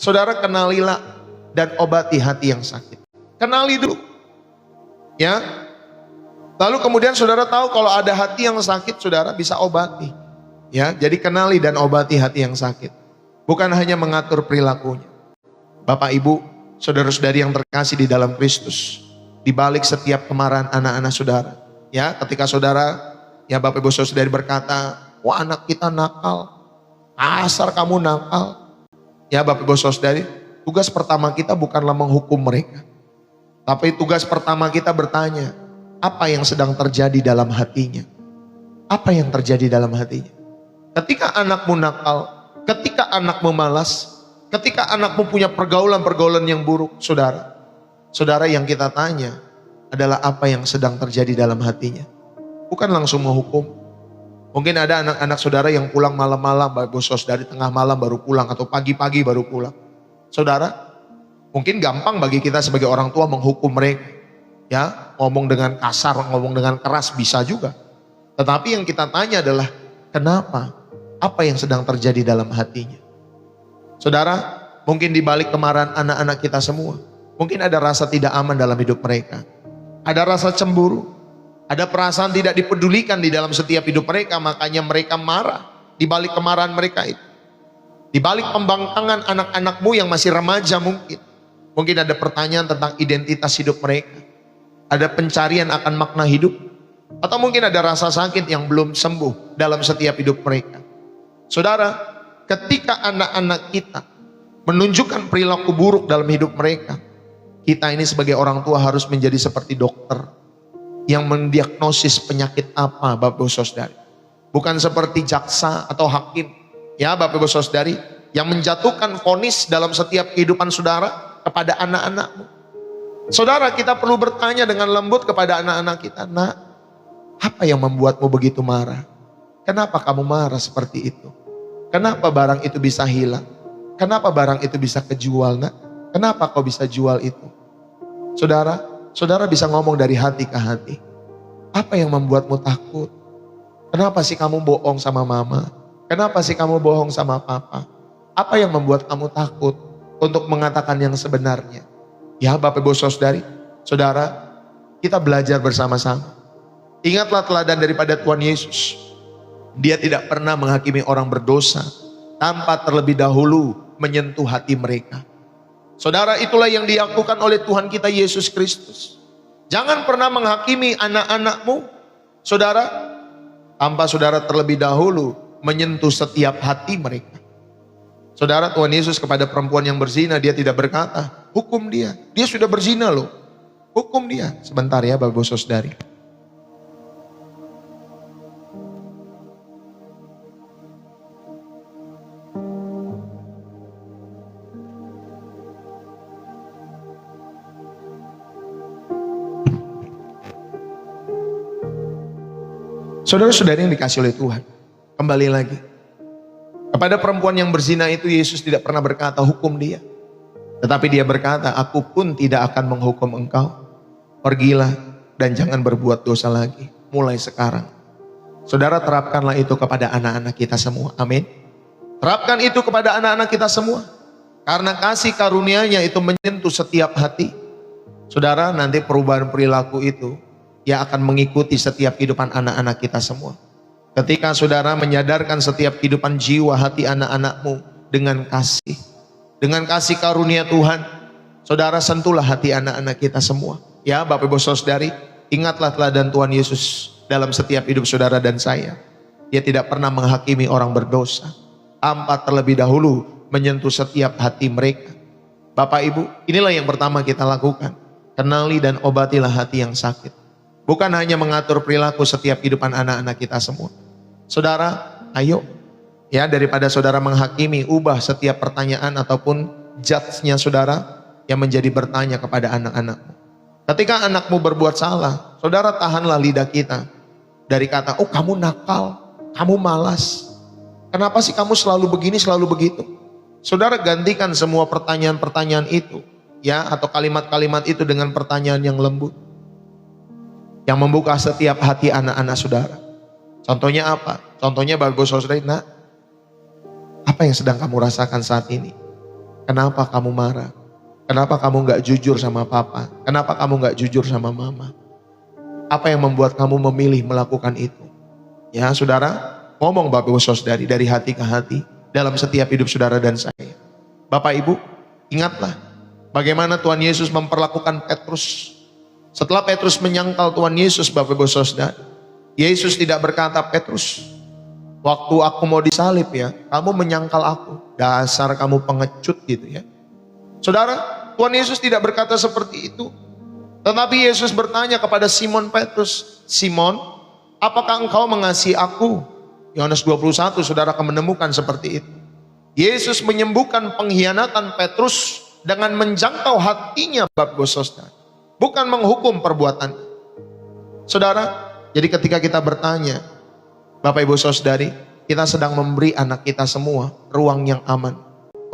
saudara kenalilah dan obati hati yang sakit. Kenali dulu. Ya. Lalu kemudian saudara tahu kalau ada hati yang sakit, saudara bisa obati. Ya, jadi kenali dan obati hati yang sakit. Bukan hanya mengatur perilakunya. Bapak Ibu, saudara-saudari yang terkasih di dalam Kristus, di balik setiap kemarahan anak-anak saudara, ya, ketika saudara, ya Bapak Ibu saudari berkata, wah anak kita nakal, asar kamu nakal. Ya Bapak Ibu saudari, tugas pertama kita bukanlah menghukum mereka. Tapi tugas pertama kita bertanya, apa yang sedang terjadi dalam hatinya? Apa yang terjadi dalam hatinya? Ketika anakmu nakal, ketika anakmu malas, ketika anakmu punya pergaulan-pergaulan yang buruk, saudara yang kita tanya adalah apa yang sedang terjadi dalam hatinya. Bukan langsung menghukum. Mungkin ada anak-anak saudara yang pulang malam-malam, Bapak Saudara dari tengah malam baru pulang atau pagi-pagi baru pulang. Saudara, mungkin gampang bagi kita sebagai orang tua menghukum mereka. Ya, ngomong dengan kasar, ngomong dengan keras bisa juga. Tetapi yang kita tanya adalah kenapa? Apa yang sedang terjadi dalam hatinya? Saudara, mungkin di balik kemarahan anak-anak kita semua, mungkin ada rasa tidak aman dalam hidup mereka. Ada rasa cemburu, ada perasaan tidak dipedulikan di dalam setiap hidup mereka, makanya mereka marah di balik kemarahan mereka itu. Di balik pembangkangan anak-anakmu yang masih remaja mungkin ada pertanyaan tentang identitas hidup mereka. Ada pencarian akan makna hidup, atau mungkin ada rasa sakit yang belum sembuh dalam setiap hidup mereka. Saudara, ketika anak-anak kita menunjukkan perilaku buruk dalam hidup mereka, kita ini sebagai orang tua harus menjadi seperti dokter yang mendiagnosis penyakit apa, Bapak Ibu Saudari. Bukan seperti jaksa atau hakim, ya Bapak Ibu Saudari, yang menjatuhkan vonis dalam setiap kehidupan saudara kepada anak-anakmu. Saudara, kita perlu bertanya dengan lembut kepada anak-anak kita, nak, apa yang membuatmu begitu marah? Kenapa kamu marah seperti itu? Kenapa barang itu bisa hilang? Kenapa barang itu bisa kejual, nak? Kenapa kau bisa jual itu? Saudara bisa ngomong dari hati ke hati. Apa yang membuatmu takut? Kenapa sih kamu bohong sama mama? Kenapa sih kamu bohong sama papa? Apa yang membuat kamu takut untuk mengatakan yang sebenarnya? Ya Bapak Ibu Saudari, saudara, kita belajar bersama-sama. Ingatlah teladan daripada Tuhan Yesus. Dia tidak pernah menghakimi orang berdosa tanpa terlebih dahulu menyentuh hati mereka. Saudara, itulah yang dilakukan oleh Tuhan kita Yesus Kristus. Jangan pernah menghakimi anak-anakmu, saudara, tanpa saudara terlebih dahulu menyentuh setiap hati mereka. Saudara, Tuhan Yesus kepada perempuan yang berzina, dia tidak berkata, hukum dia. Dia sudah berzina loh. Hukum dia. Sebentar ya Bapak Ibu Saudari. Saudara-saudari yang dikasih oleh Tuhan, kembali lagi. Kepada perempuan yang berzina itu Yesus tidak pernah berkata hukum dia. Tetapi dia berkata, aku pun tidak akan menghukum engkau. Pergilah dan jangan berbuat dosa lagi. Mulai sekarang. Saudara, terapkanlah itu kepada anak-anak kita semua. Amin. Terapkan itu kepada anak-anak kita semua. Karena kasih karunia-Nya itu menyentuh setiap hati. Saudara, nanti perubahan perilaku itu yang akan mengikuti setiap kehidupan anak-anak kita semua. Ketika saudara menyadarkan setiap kehidupan jiwa hati anak-anakmu dengan kasih karunia Tuhan, saudara sentuhlah hati anak-anak kita semua. Ya Bapak Ibu Saudari, ingatlah teladan Tuhan Yesus dalam setiap hidup saudara dan saya. Dia tidak pernah menghakimi orang berdosa tanpa terlebih dahulu menyentuh setiap hati mereka. Bapak Ibu, inilah yang pertama kita lakukan. Kenali dan obatilah hati yang sakit. Bukan hanya mengatur perilaku setiap kehidupan anak-anak kita semua. Saudara, ayo. Ya, daripada saudara menghakimi, ubah setiap pertanyaan ataupun judge-nya saudara yang menjadi bertanya kepada anak-anakmu. Ketika anakmu berbuat salah, saudara tahanlah lidah kita dari kata, oh kamu nakal, kamu malas. Kenapa sih kamu selalu begini, selalu begitu? Saudara gantikan semua pertanyaan-pertanyaan itu, ya, atau kalimat-kalimat itu dengan pertanyaan yang lembut. Yang membuka setiap hati anak-anak saudara. Contohnya apa? Contohnya Bapak Ibu Saudara, nak, apa yang sedang kamu rasakan saat ini? Kenapa kamu marah? Kenapa kamu gak jujur sama papa? Kenapa kamu gak jujur sama mama? Apa yang membuat kamu memilih melakukan itu? Ya saudara, ngomong Bapak Ibu Saudari dari hati ke hati dalam setiap hidup saudara dan saya. Bapak Ibu, ingatlah bagaimana Tuhan Yesus memperlakukan Petrus. Setelah Petrus menyangkal Tuhan Yesus, Bapak Ibu Saudara, Yesus tidak berkata, Petrus, waktu aku mau disalib ya, kamu menyangkal aku. Dasar kamu pengecut gitu ya. Saudara, Tuhan Yesus tidak berkata seperti itu. Tetapi Yesus bertanya kepada Simon Petrus, Simon, apakah engkau mengasihi aku? Yohanes 21, saudara akan menemukan seperti itu. Yesus menyembuhkan pengkhianatan Petrus dengan menjangkau hatinya, Bapak Ibu Saudara. Bukan menghukum perbuatan. Saudara, jadi ketika kita bertanya, Bapak Ibu Saudari, kita sedang memberi anak kita semua ruang yang aman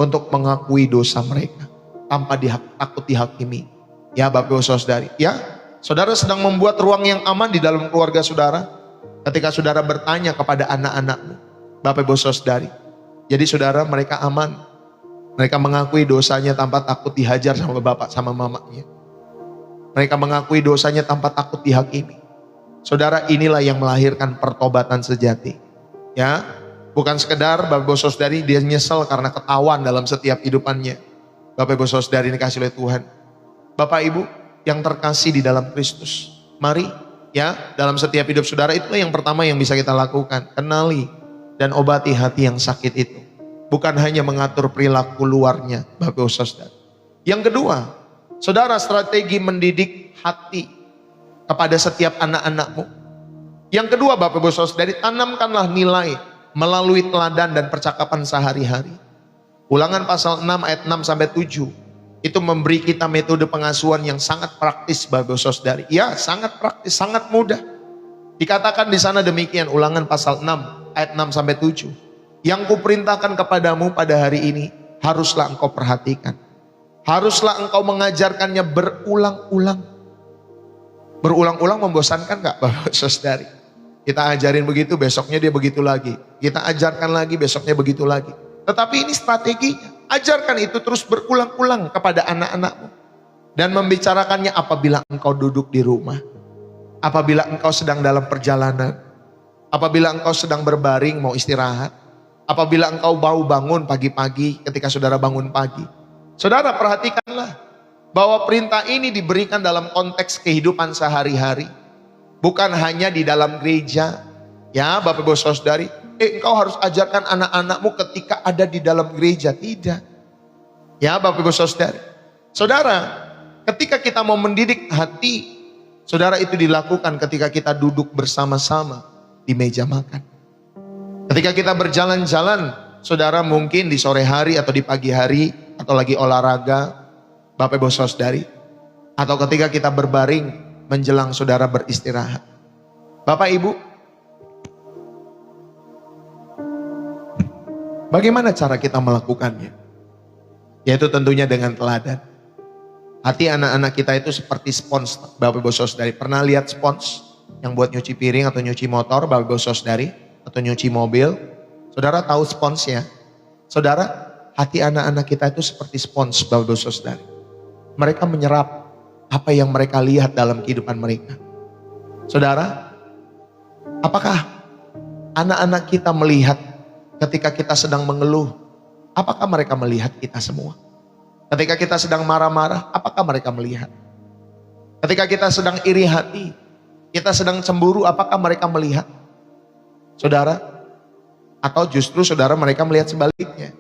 untuk mengakui dosa mereka tanpa takut dihakimi. Ya Bapak Ibu Saudari, ya saudara sedang membuat ruang yang aman di dalam keluarga saudara. Ketika saudara bertanya kepada anak-anakmu, Bapak Ibu Saudari, jadi saudara mereka aman. Mereka mengakui dosanya tanpa takut dihajar sama bapak sama mamanya. Mereka mengakui dosanya tanpa takut dihakimi. Saudara, inilah yang melahirkan pertobatan sejati. Ya, bukan sekedar Bapak Ibu Saudari dia nyesel karena ketahuan dalam setiap hidupannya. Bapak Ibu Saudari ini kasih oleh Tuhan. Bapak Ibu yang terkasih di dalam Kristus, mari ya dalam setiap hidup saudara, itulah yang pertama yang bisa kita lakukan. Kenali dan obati hati yang sakit itu. Bukan hanya mengatur perilaku luarnya, Bapak Ibu Saudara. Yang kedua, saudara, strategi mendidik hati kepada setiap anak-anakmu. Yang kedua, Bapak Ibu Saudari, tanamkanlah nilai melalui teladan dan percakapan sehari-hari. Ulangan pasal 6 ayat 6 sampai 7 itu memberi kita metode pengasuhan yang sangat praktis, Bapak Ibu Saudari. Ya, sangat praktis, sangat mudah. Dikatakan di sana demikian, Ulangan pasal 6 ayat 6 sampai 7. Yang kuperintahkan kepadamu pada hari ini haruslah engkau perhatikan. Haruslah engkau mengajarkannya berulang-ulang. Berulang-ulang membosankan gak Bapak Saudari? Kita ajarin begitu, besoknya dia begitu lagi. Kita ajarkan lagi, besoknya begitu lagi. Tetapi ini strateginya. Ajarkan itu terus berulang-ulang kepada anak-anakmu. Dan membicarakannya apabila engkau duduk di rumah. Apabila engkau sedang dalam perjalanan. Apabila engkau sedang berbaring mau istirahat. Apabila engkau bau bangun pagi-pagi ketika saudara bangun pagi. Saudara perhatikanlah bahwa perintah ini diberikan dalam konteks kehidupan sehari-hari. Bukan hanya di dalam gereja. Ya Bapak Ibu Saudari, engkau harus ajarkan anak-anakmu ketika ada di dalam gereja. Tidak. Ya Bapak Ibu Saudari. Saudara, ketika kita mau mendidik hati, saudara, itu dilakukan ketika kita duduk bersama-sama di meja makan. Ketika kita berjalan-jalan, saudara, mungkin di sore hari atau di pagi hari atau lagi olahraga, Bapak Ibu Saudari, atau ketika kita berbaring menjelang saudara beristirahat. Bapak Ibu, bagaimana cara kita melakukannya? Yaitu tentunya dengan teladan. Hati anak-anak kita itu seperti spons, Bapak Ibu Saudari. Pernah lihat spons yang buat nyuci piring atau nyuci motor, Bapak Ibu Saudari? Atau nyuci mobil? Saudara tahu sponsnya? Saudara, hati anak-anak kita itu seperti spons, Bapak Ibu Saudari. Mereka menyerap apa yang mereka lihat dalam kehidupan mereka. Saudara, apakah anak-anak kita melihat ketika kita sedang mengeluh? Apakah mereka melihat kita semua? Ketika kita sedang marah-marah, apakah mereka melihat? Ketika kita sedang iri hati, kita sedang cemburu, apakah mereka melihat? Saudara, atau justru saudara mereka melihat sebaliknya.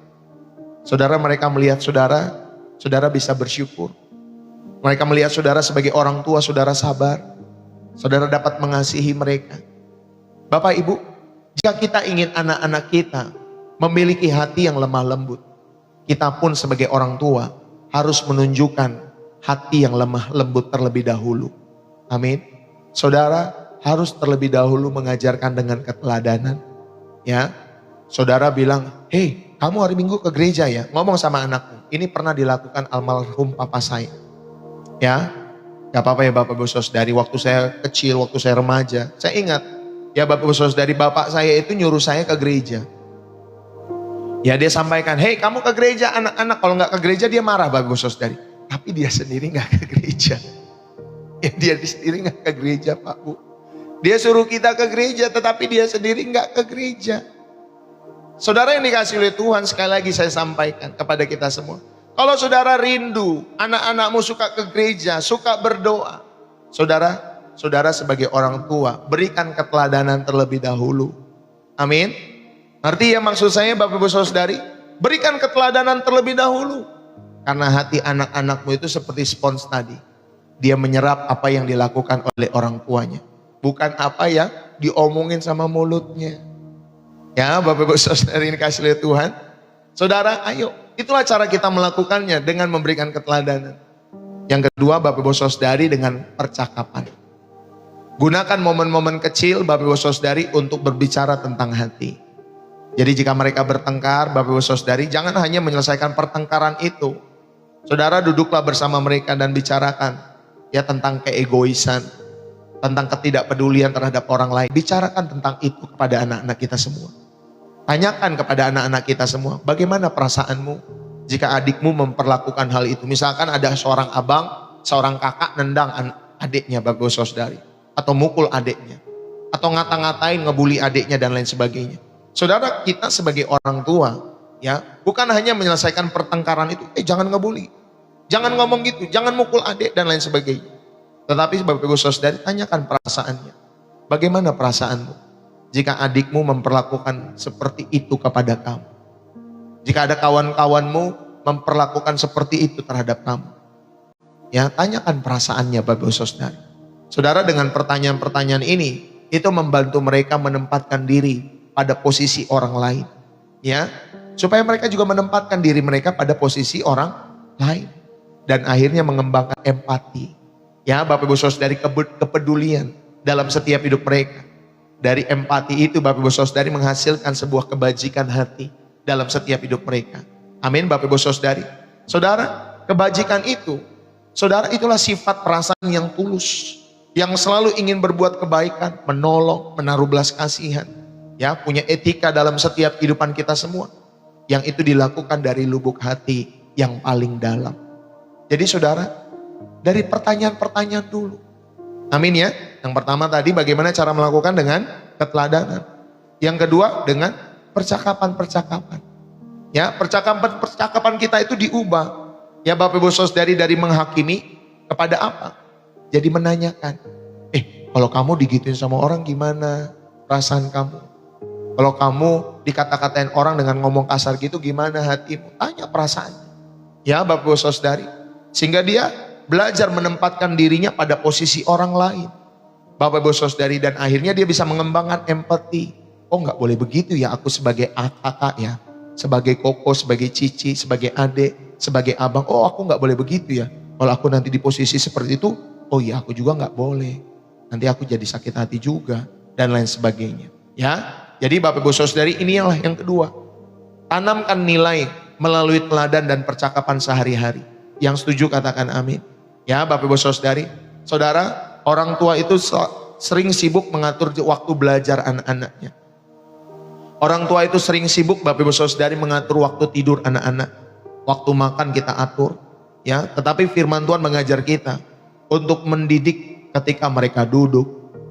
Saudara mereka melihat saudara, saudara bisa bersyukur. Mereka melihat saudara sebagai orang tua, saudara sabar. Saudara dapat mengasihi mereka. Bapak Ibu, jika kita ingin anak-anak kita memiliki hati yang lemah lembut, kita pun sebagai orang tua harus menunjukkan hati yang lemah lembut terlebih dahulu. Amin. Saudara harus terlebih dahulu mengajarkan dengan keteladanan. Ya, saudara bilang, hei, kamu hari Minggu ke gereja ya? Ngomong sama anakmu, ini pernah dilakukan almarhum papa saya. Ya, gak apa-apa ya Bapak Ibu Saudari, waktu saya kecil, waktu saya remaja, saya ingat Ya Bapak Ibu Saudari, bapak saya itu nyuruh saya ke gereja. Ya dia sampaikan, hei kamu ke gereja anak-anak. Kalau nggak ke gereja dia marah Bapak Ibu Saudari. Tapi dia sendiri nggak ke gereja. Ya dia sendiri nggak ke gereja Pak Bu. Dia suruh kita ke gereja tetapi dia sendiri nggak ke gereja. Saudara yang dikasih oleh Tuhan, sekali lagi saya sampaikan kepada kita semua. Kalau saudara rindu, anak-anakmu suka ke gereja, suka berdoa. Saudara sebagai orang tua, berikan keteladanan terlebih dahulu. Amin. Arti ya maksud saya Bapak Ibu Saudari, berikan keteladanan terlebih dahulu. Karena hati anak-anakmu itu seperti spons tadi. Dia menyerap apa yang dilakukan oleh orang tuanya. Bukan apa yang diomongin sama mulutnya. Ya Bapak Ibu Saudari ini kasih oleh Tuhan. Saudara ayo, itulah cara kita melakukannya dengan memberikan keteladanan. Yang kedua Bapak Ibu Saudari dengan percakapan. Gunakan momen-momen kecil Bapak Ibu Saudari untuk berbicara tentang hati. Jadi jika mereka bertengkar Bapak Ibu Saudari, jangan hanya menyelesaikan pertengkaran itu. Saudara duduklah bersama mereka dan bicarakan ya tentang keegoisan, tentang ketidakpedulian terhadap orang lain. Bicarakan tentang itu kepada anak-anak kita semua. Tanyakan kepada anak-anak kita semua, bagaimana perasaanmu jika adikmu memperlakukan hal itu. Misalkan ada seorang abang, seorang kakak nendang adiknya Bapak Ibu Saudari, atau mukul adiknya, atau ngata-ngatain, ngebully adiknya dan lain sebagainya. Saudara, kita sebagai orang tua, ya bukan hanya menyelesaikan pertengkaran itu, jangan ngebully, jangan ngomong gitu, jangan mukul adik dan lain sebagainya. Tetapi Bapak Ibu Saudari, tanyakan perasaannya. Bagaimana perasaanmu jika adikmu memperlakukan seperti itu kepada kamu? Jika ada kawan-kawanmu memperlakukan seperti itu terhadap kamu, ya tanyakan perasaannya Bapak Ibu Saudari. Saudara, dengan pertanyaan-pertanyaan ini, itu membantu mereka menempatkan diri pada posisi orang lain, ya, supaya mereka juga menempatkan diri mereka pada posisi orang lain, dan akhirnya mengembangkan empati, ya Bapak Ibu Saudari, kepedulian dalam setiap hidup mereka. Dari empati itu Bapak Ibu Saudari menghasilkan sebuah kebajikan hati dalam setiap hidup mereka. Amin Bapak Ibu Saudari. Saudara, kebajikan itu, saudara, itulah sifat perasaan yang tulus, yang selalu ingin berbuat kebaikan, menolong, menaruh belas kasihan, ya, punya etika dalam setiap kehidupan kita semua. Yang itu dilakukan dari lubuk hati yang paling dalam. Jadi saudara, dari pertanyaan-pertanyaan dulu. Amin ya. Yang pertama tadi bagaimana cara melakukan dengan keteladanan. Yang kedua dengan percakapan-percakapan. Ya, percakapan kita itu diubah. Ya Bapak Ibu Saudari, dari menghakimi kepada apa? Jadi menanyakan. Kalau kamu digituin sama orang gimana perasaan kamu? Kalau kamu dikata-katain orang dengan ngomong kasar gitu gimana hatimu? Tanya perasaannya. Ya Bapak Ibu Saudari. Sehingga dia belajar menempatkan dirinya pada posisi orang lain. Bapak Ibu Saudari, dan akhirnya dia bisa mengembangkan empati. Oh nggak boleh begitu ya, aku sebagai kakak ya, sebagai koko, sebagai cici, sebagai adik, sebagai abang. Oh aku nggak boleh begitu ya. Kalau aku nanti di posisi seperti itu, oh iya aku juga nggak boleh. Nanti aku jadi sakit hati juga dan lain sebagainya. Ya, jadi Bapak Ibu Saudari, inilah yang kedua. Tanamkan nilai melalui teladan dan percakapan sehari-hari. Yang setuju katakan amin. Ya Bapak Ibu Saudari, saudara, orang tua itu sering sibuk mengatur waktu belajar anak-anaknya. Orang tua itu sering sibuk Bapak Ibu Saudari mengatur waktu tidur anak-anak. Waktu makan kita atur, ya. Tetapi firman Tuhan mengajar kita untuk mendidik ketika mereka duduk,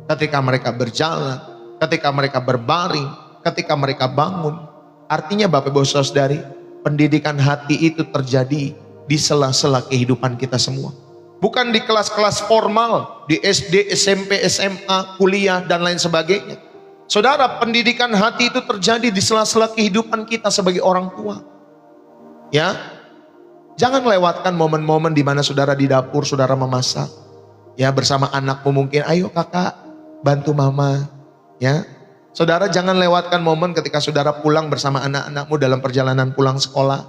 ketika mereka berjalan, ketika mereka berbaring, ketika mereka bangun. Artinya Bapak Ibu Saudari, pendidikan hati itu terjadi di sela-sela kehidupan kita semua. Bukan di kelas-kelas formal, di SD, SMP, SMA, kuliah, dan lain sebagainya. Saudara, pendidikan hati itu terjadi di sela-sela kehidupan kita sebagai orang tua. Ya, jangan lewatkan momen-momen di mana saudara di dapur, saudara memasak. Ya, bersama anakmu mungkin, ayo kakak, bantu mama. Ya, saudara jangan lewatkan momen ketika saudara pulang bersama anak-anakmu dalam perjalanan pulang sekolah.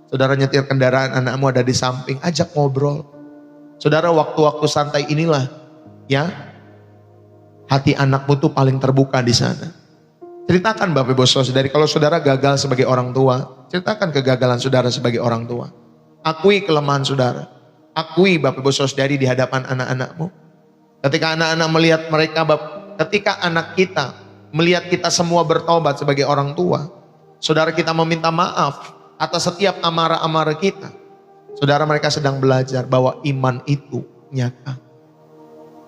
Saudara nyetir kendaraan, anakmu ada di samping, ajak ngobrol. Saudara, waktu-waktu santai inilah, ya, hati anakmu tuh paling terbuka di sana. Ceritakan Bapak Ibu Saudari, kalau saudara gagal sebagai orang tua, ceritakan kegagalan saudara sebagai orang tua. Akui kelemahan saudara. Akui Bapak Ibu Saudari di hadapan anak-anakmu. Ketika anak-anak melihat mereka ketika anak kita melihat kita semua bertobat sebagai orang tua, saudara kita meminta maaf atas setiap amarah-amarah kita, saudara mereka sedang belajar bahwa iman itu nyata.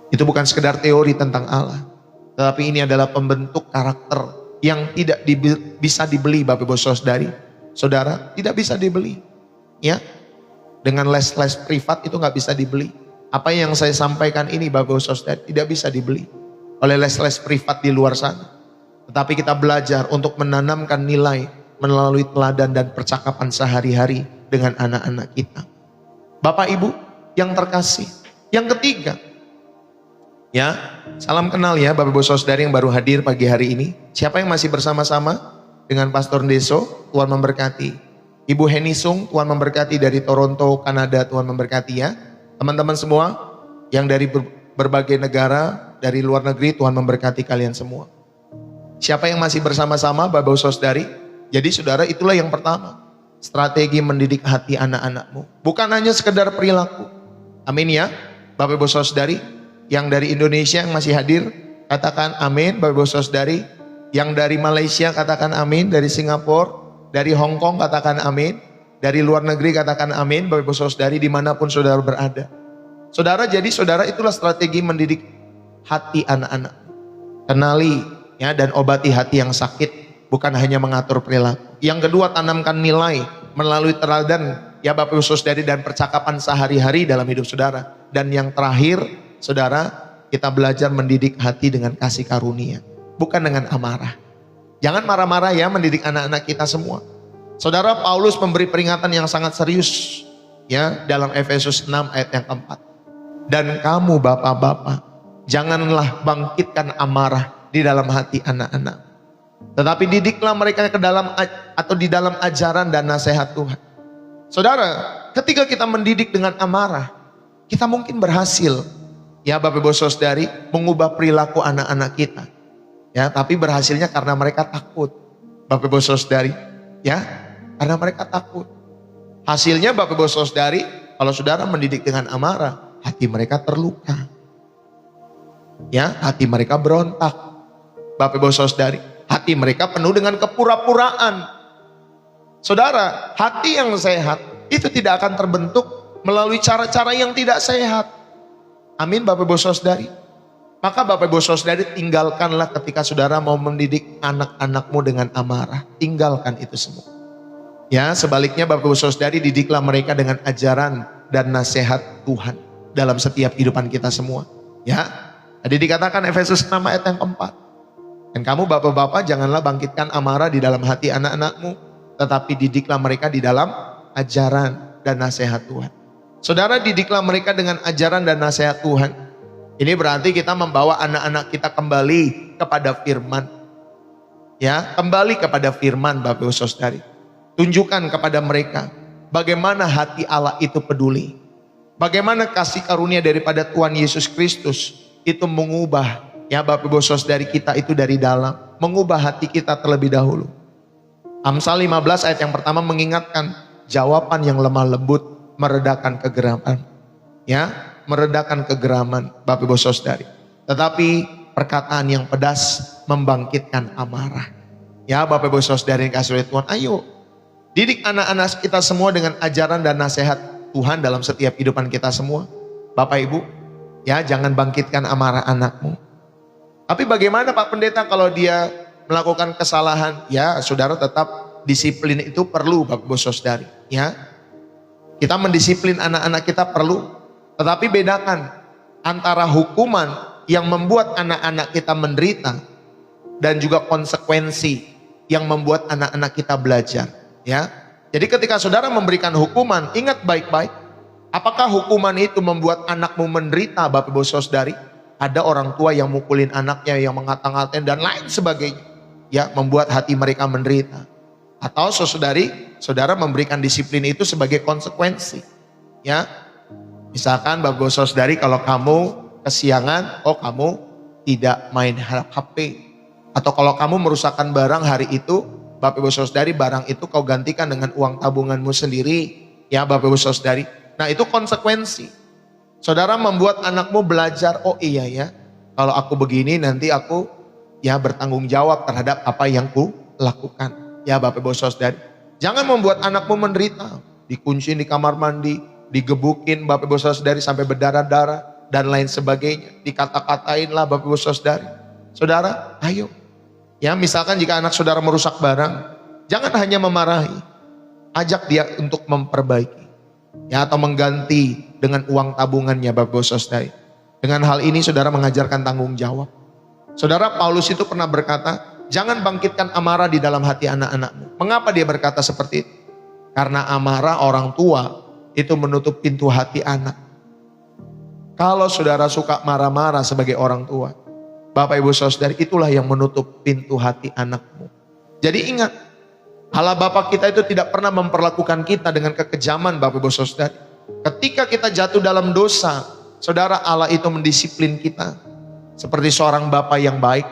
Itu bukan sekedar teori tentang Allah, tetapi ini adalah pembentuk karakter yang tidak bisa dibeli, Bapak Ibu Saudari. Saudara, tidak bisa dibeli. Ya, dengan les-les privat itu nggak bisa dibeli. Apa yang saya sampaikan ini, Bapak Ibu Saudari, tidak bisa dibeli oleh les-les privat di luar sana. Tetapi kita belajar untuk menanamkan nilai melalui teladan dan percakapan sehari-hari dengan anak-anak kita. Bapak Ibu yang terkasih, yang ketiga, ya, salam kenal ya Bapak Ibu Saudari yang baru hadir pagi hari ini. Siapa yang masih bersama-sama dengan Pastor Deso, Tuhan memberkati. Ibu Heni Sung, Tuhan memberkati dari Toronto, Kanada, Tuhan memberkati ya. Teman-teman semua yang dari berbagai negara, dari luar negeri, Tuhan memberkati kalian semua. Siapa yang masih bersama-sama Bapak Ibu Saudari? Jadi saudara, itulah yang pertama, strategi mendidik hati anak-anakmu. Bukan hanya sekedar perilaku. Amin ya Bapak Ibu Saudari. Yang dari Indonesia yang masih hadir, katakan amin. Bapak Ibu Saudari, yang dari Malaysia katakan amin. Dari Singapura, dari Hong Kong katakan amin. Dari luar negeri katakan amin. Bapak Ibu Saudari dimanapun saudara berada. Saudara, jadi saudara, itulah strategi mendidik hati anak-anak. Kenali ya dan obati hati yang sakit, bukan hanya mengatur perilaku. Yang kedua, tanamkan nilai melalui teladan ya Bapak Ibu Saudari dan percakapan sehari-hari dalam hidup saudara. Dan yang terakhir, saudara, kita belajar mendidik hati dengan kasih karunia, bukan dengan amarah. Jangan marah-marah ya mendidik anak-anak kita semua. Saudara, Paulus memberi peringatan yang sangat serius ya dalam Efesus 6 ayat yang keempat. Dan kamu bapak-bapak, janganlah bangkitkan amarah di dalam hati anak-anak, tetapi didiklah mereka ke dalam atau di dalam ajaran dan nasihat Tuhan. Saudara, ketika kita mendidik dengan amarah, kita mungkin berhasil ya Bapak Ibu Saudari mengubah perilaku anak-anak kita. Ya, tapi berhasilnya karena mereka takut. Bapak Ibu Saudari, ya, karena mereka takut. Hasilnya Bapak Ibu Saudari, kalau saudara mendidik dengan amarah, hati mereka terluka. Ya, hati mereka berontak. Bapak Ibu Saudari, hati mereka penuh dengan kepura-puraan. Saudara, hati yang sehat itu tidak akan terbentuk melalui cara-cara yang tidak sehat. Amin Bapak Ibu Saudari. Maka Bapak Ibu Saudari, tinggalkanlah ketika saudara mau mendidik anak-anakmu dengan amarah. Tinggalkan itu semua. Ya, sebaliknya Bapak Ibu Saudari, didiklah mereka dengan ajaran dan nasihat Tuhan dalam setiap kehidupan kita semua. Ya, tadi dikatakan Efesus 6 ayat yang keempat. Dan kamu bapak-bapak janganlah bangkitkan amarah di dalam hati anak-anakmu, tetapi didiklah mereka di dalam ajaran dan nasihat Tuhan. Saudara, didiklah mereka dengan ajaran dan nasihat Tuhan. Ini berarti kita membawa anak-anak kita kembali kepada firman. Ya, kembali kepada firman Bapak Ibu Saudari. Tunjukkan kepada mereka bagaimana hati Allah itu peduli. Bagaimana kasih karunia daripada Tuhan Yesus Kristus itu mengubah ya Bapak Ibu Saudari kita itu dari dalam, mengubah hati kita terlebih dahulu. Amsal 15 ayat yang pertama mengingatkan, jawaban yang lemah lembut meredakan kegeraman. Ya, meredakan kegeraman Bapak Ibu Saudari. Tetapi perkataan yang pedas membangkitkan amarah. Ya Bapak Ibu Saudari yang kasih oleh Tuhan, ayo didik anak-anak kita semua dengan ajaran dan nasihat Tuhan dalam setiap kehidupan kita semua. Bapak Ibu, ya jangan bangkitkan amarah anakmu. Tapi bagaimana Pak Pendeta kalau dia melakukan kesalahan? Ya saudara, tetap disiplin itu perlu Bapak Ibu Saudari. Ya, kita mendisiplin anak-anak kita perlu. Tetapi bedakan antara hukuman yang membuat anak-anak kita menderita dan juga konsekuensi yang membuat anak-anak kita belajar. Ya, jadi ketika saudara memberikan hukuman, ingat baik-baik. Apakah hukuman itu membuat anakmu menderita Bapak Ibu Saudari? Ada orang tua yang mukulin anaknya, yang mengata-ngatain dan lain sebagainya. Ya, membuat hati mereka menderita. Atau saudara memberikan disiplin itu sebagai konsekuensi. Ya, misalkan Bapak Ibu Saudari, kalau kamu kesiangan, oh kamu tidak main HP. Atau kalau kamu merusakkan barang hari itu, Bapak Ibu Saudari, barang itu kau gantikan dengan uang tabunganmu sendiri. Ya Bapak Ibu Saudari. Nah itu konsekuensi. Saudara membuat anakmu belajar, oh iya ya, Kalau aku begini nanti aku ya bertanggung jawab terhadap apa yang ku lakukan. Ya Bapak Ibu Saudara, jangan membuat anakmu menderita. Dikunciin di kamar mandi, digebukin Bapak Ibu Saudara sampai berdarah-darah dan lain sebagainya. Dikata-katain lah Bapak Ibu Saudara. Saudara, ayo. Ya misalkan jika anak saudara merusak barang, jangan hanya memarahi. Ajak dia untuk memperbaiki. Ya atau mengganti dengan uang tabungannya Bapak Ibu Saudara. Dengan hal ini saudara mengajarkan tanggung jawab. Saudara, Paulus itu pernah berkata, jangan bangkitkan amarah di dalam hati anak-anakmu. Mengapa dia berkata seperti itu? Karena amarah orang tua itu menutup pintu hati anak. Kalau saudara suka marah-marah sebagai orang tua, Bapak Ibu Saudara, itulah yang menutup pintu hati anakmu. Jadi ingat, Allah Bapa kita itu tidak pernah memperlakukan kita dengan kekejaman Bapak Ibu Saudara. Ketika kita jatuh dalam dosa, saudara, Allah itu mendisiplin kita seperti seorang Bapa yang baik,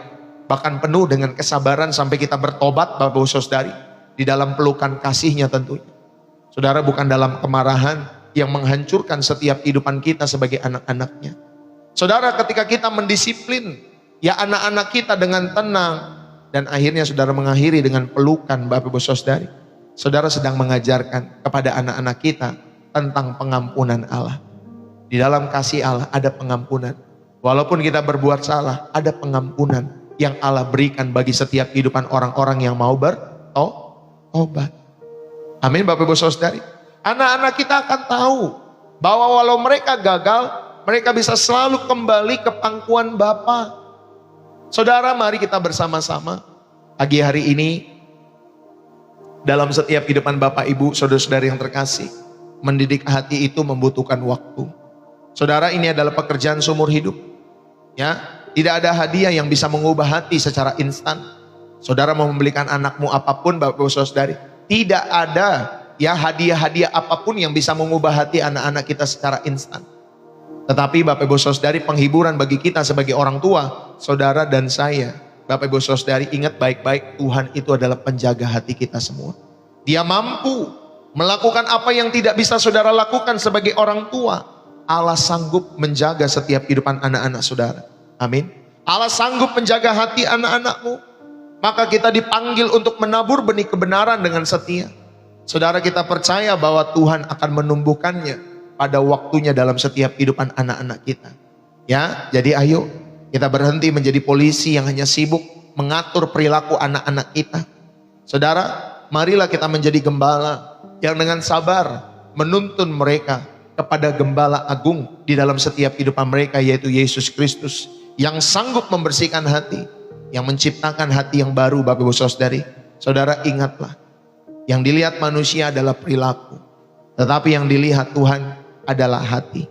bahkan penuh dengan kesabaran sampai kita bertobat Bapak Ibu Saudari, di dalam pelukan kasihnya tentunya. Saudara, bukan dalam kemarahan yang menghancurkan setiap kehidupan kita sebagai anak-anaknya. Saudara, ketika kita mendisiplin ya anak-anak kita dengan tenang, dan akhirnya saudara mengakhiri dengan pelukan Bapak Ibu Saudari, saudara sedang mengajarkan kepada anak-anak kita tentang pengampunan Allah. Di dalam kasih Allah ada pengampunan. Walaupun kita berbuat salah, ada pengampunan yang Allah berikan bagi setiap kehidupan orang-orang yang mau bertobat. Amin Bapak Ibu Saudari. Anak-anak kita akan tahu bahwa walau mereka gagal, mereka bisa selalu kembali ke pangkuan Bapa. Saudara, mari kita bersama-sama pagi hari ini dalam setiap kehidupan Bapak Ibu, saudara-saudari yang terkasih, mendidik hati itu membutuhkan waktu. Saudara, ini adalah pekerjaan seumur hidup. Ya, tidak ada hadiah yang bisa mengubah hati secara instan. Saudara mau membelikan anakmu apapun Bapak Ibu Saudari, tidak ada ya hadiah-hadiah apapun yang bisa mengubah hati anak-anak kita secara instan. Tetapi Bapak Ibu Saudari, penghiburan bagi kita sebagai orang tua, saudara dan saya, Bapak Ibu Saudari, ingat baik-baik, Tuhan itu adalah penjaga hati kita semua. Dia mampu melakukan apa yang tidak bisa saudara lakukan sebagai orang tua. Allah sanggup menjaga setiap kehidupan anak-anak saudara. Amin. Allah sanggup menjaga hati anak-anakmu. Maka kita dipanggil untuk menabur benih kebenaran dengan setia. Saudara, kita percaya bahwa Tuhan akan menumbuhkannya pada waktunya dalam setiap kehidupan anak-anak kita. Ya, jadi ayo kita berhenti menjadi polisi yang hanya sibuk mengatur perilaku anak-anak kita. Saudara, marilah kita menjadi gembala yang dengan sabar menuntun mereka kepada gembala agung di dalam setiap kehidupan mereka, yaitu Yesus Kristus, yang sanggup membersihkan hati, yang menciptakan hati yang baru. Bapak Ibu Saudari, saudara ingatlah, yang dilihat manusia adalah perilaku, tetapi yang dilihat Tuhan adalah hati.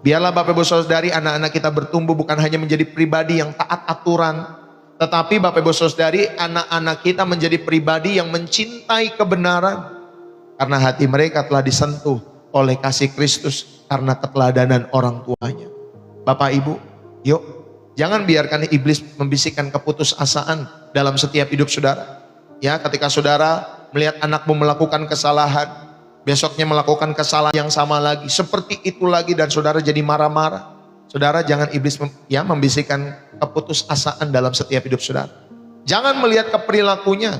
Biarlah Bapak Ibu Saudari, anak-anak kita bertumbuh bukan hanya menjadi pribadi yang taat aturan, tetapi Bapak Ibu Saudari, anak-anak kita menjadi pribadi yang mencintai kebenaran, karena hati mereka telah disentuh oleh kasih Kristus karena keteladanan orang tuanya. Bapak Ibu, yuk jangan biarkan iblis membisikkan keputusasaan dalam setiap hidup saudara. Ya, ketika saudara melihat anakmu melakukan kesalahan, besoknya melakukan kesalahan yang sama lagi, seperti itu lagi, dan saudara jadi marah-marah. Saudara, jangan iblis membisikkan keputusasaan dalam setiap hidup saudara. Jangan melihat ke perilakunya,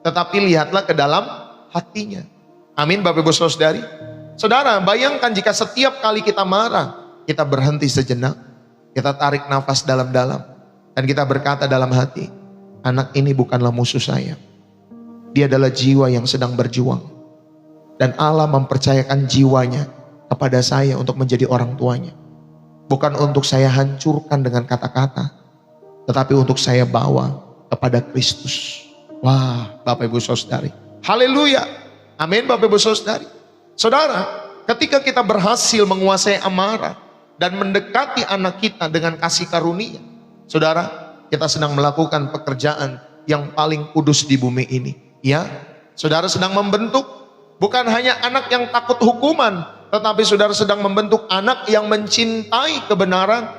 tetapi lihatlah ke dalam hatinya. Amin Bapak Ibu Saudari. Saudara, bayangkan jika setiap kali kita marah, kita berhenti sejenak, kita tarik nafas dalam-dalam, dan kita berkata dalam hati, anak ini bukanlah musuh saya. Dia adalah jiwa yang sedang berjuang. Dan Allah mempercayakan jiwanya kepada saya untuk menjadi orang tuanya. Bukan untuk saya hancurkan dengan kata-kata, tetapi untuk saya bawa kepada Kristus. Wah, Bapak Ibu Saudari. Haleluya. Amin Bapak Ibu Saudari. Saudara, ketika kita berhasil menguasai amarah dan mendekati anak kita dengan kasih karunia, saudara, kita sedang melakukan pekerjaan yang paling kudus di bumi ini. Ya, saudara sedang membentuk bukan hanya anak yang takut hukuman, tetapi saudara sedang membentuk anak yang mencintai kebenaran.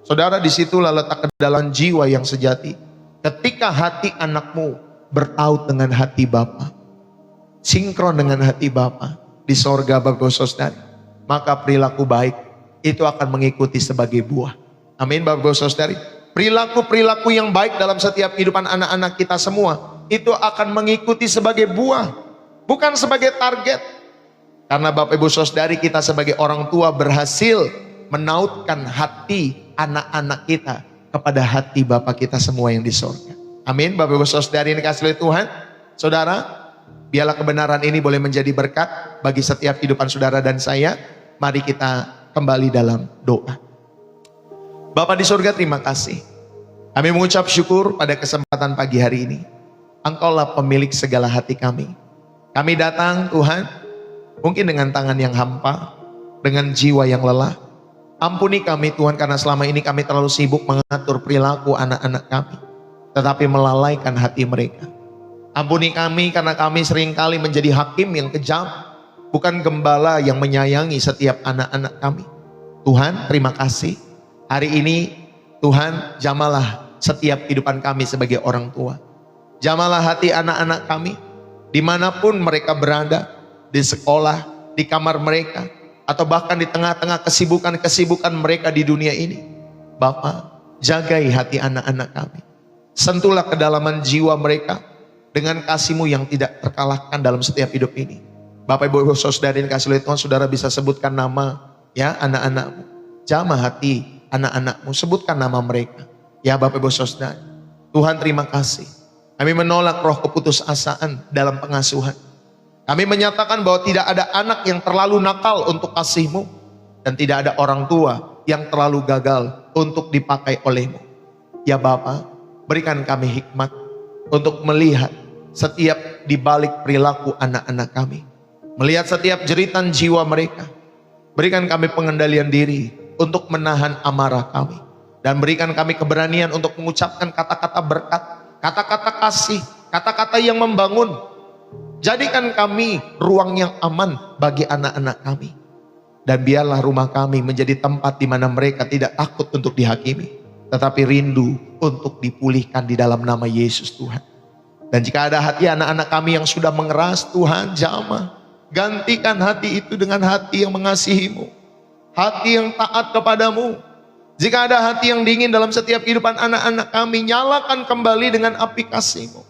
Saudara, disitulah letak kedalam jiwa yang sejati. Ketika hati anakmu bertaut dengan hati Bapa, sinkron dengan hati Bapa di sorga Bapak Saudara, maka perilaku baik itu akan mengikuti sebagai buah. Amin Bapak Ibu Saudari. Perilaku-perilaku yang baik dalam setiap kehidupan anak-anak kita semua itu akan mengikuti sebagai buah, bukan sebagai target. Karena Bapak Ibu Saudari, kita sebagai orang tua berhasil menautkan hati anak-anak kita kepada hati Bapa kita semua yang di sorga. Amin Bapak Ibu Saudari yang dikasihi oleh Tuhan. Saudara, biarlah kebenaran ini boleh menjadi berkat bagi setiap kehidupan saudara dan saya. Mari kita kembali dalam doa. Bapa di surga, terima kasih. Kami mengucap syukur pada kesempatan pagi hari ini. Engkaulah pemilik segala hati kami. Kami datang Tuhan, mungkin dengan tangan yang hampa, dengan jiwa yang lelah. Ampuni kami Tuhan, karena selama ini kami terlalu sibuk mengatur perilaku anak-anak kami, tetapi melalaikan hati mereka. Ampuni kami karena kami seringkali menjadi hakim yang kejam, bukan gembala yang menyayangi setiap anak-anak kami. Tuhan, terima kasih. Hari ini Tuhan, jamalah setiap kehidupan kami sebagai orang tua. Jamalah hati anak-anak kami, dimanapun mereka berada, di sekolah, di kamar mereka, atau bahkan di tengah-tengah kesibukan-kesibukan mereka di dunia ini. Bapa, jagai hati anak-anak kami. Sentuhlah kedalaman jiwa mereka dengan kasih-Mu yang tidak terkalahkan dalam setiap hidup ini. Bapak Ibu Saudara yang dikasihi oleh Tuhan, saudara bisa sebutkan nama ya anak-anak-Mu. Jamah hati anak-anak-Mu, sebutkan nama mereka. Ya Bapak Ibu Saudara, Tuhan terima kasih. Kami menolak roh keputusasaan dalam pengasuhan. Kami menyatakan bahwa tidak ada anak yang terlalu nakal untuk kasih-Mu, dan tidak ada orang tua yang terlalu gagal untuk dipakai oleh-Mu. Ya Bapa, berikan kami hikmat untuk melihat setiap di balik perilaku anak-anak kami. Melihat setiap jeritan jiwa mereka. Berikan kami pengendalian diri untuk menahan amarah kami. Dan berikan kami keberanian untuk mengucapkan kata-kata berkat, kata-kata kasih, kata-kata yang membangun. Jadikan kami ruang yang aman bagi anak-anak kami. Dan biarlah rumah kami menjadi tempat di mana mereka tidak takut untuk dihakimi, tetapi rindu untuk dipulihkan di dalam nama Yesus Tuhan. Dan jika ada hati anak-anak kami yang sudah mengeras, Tuhan jamah. Gantikan hati itu dengan hati yang mengasihi-Mu, hati yang taat kepadamu. Jika ada hati yang dingin dalam setiap kehidupan anak-anak kami, nyalakan kembali dengan api kasih-Mu.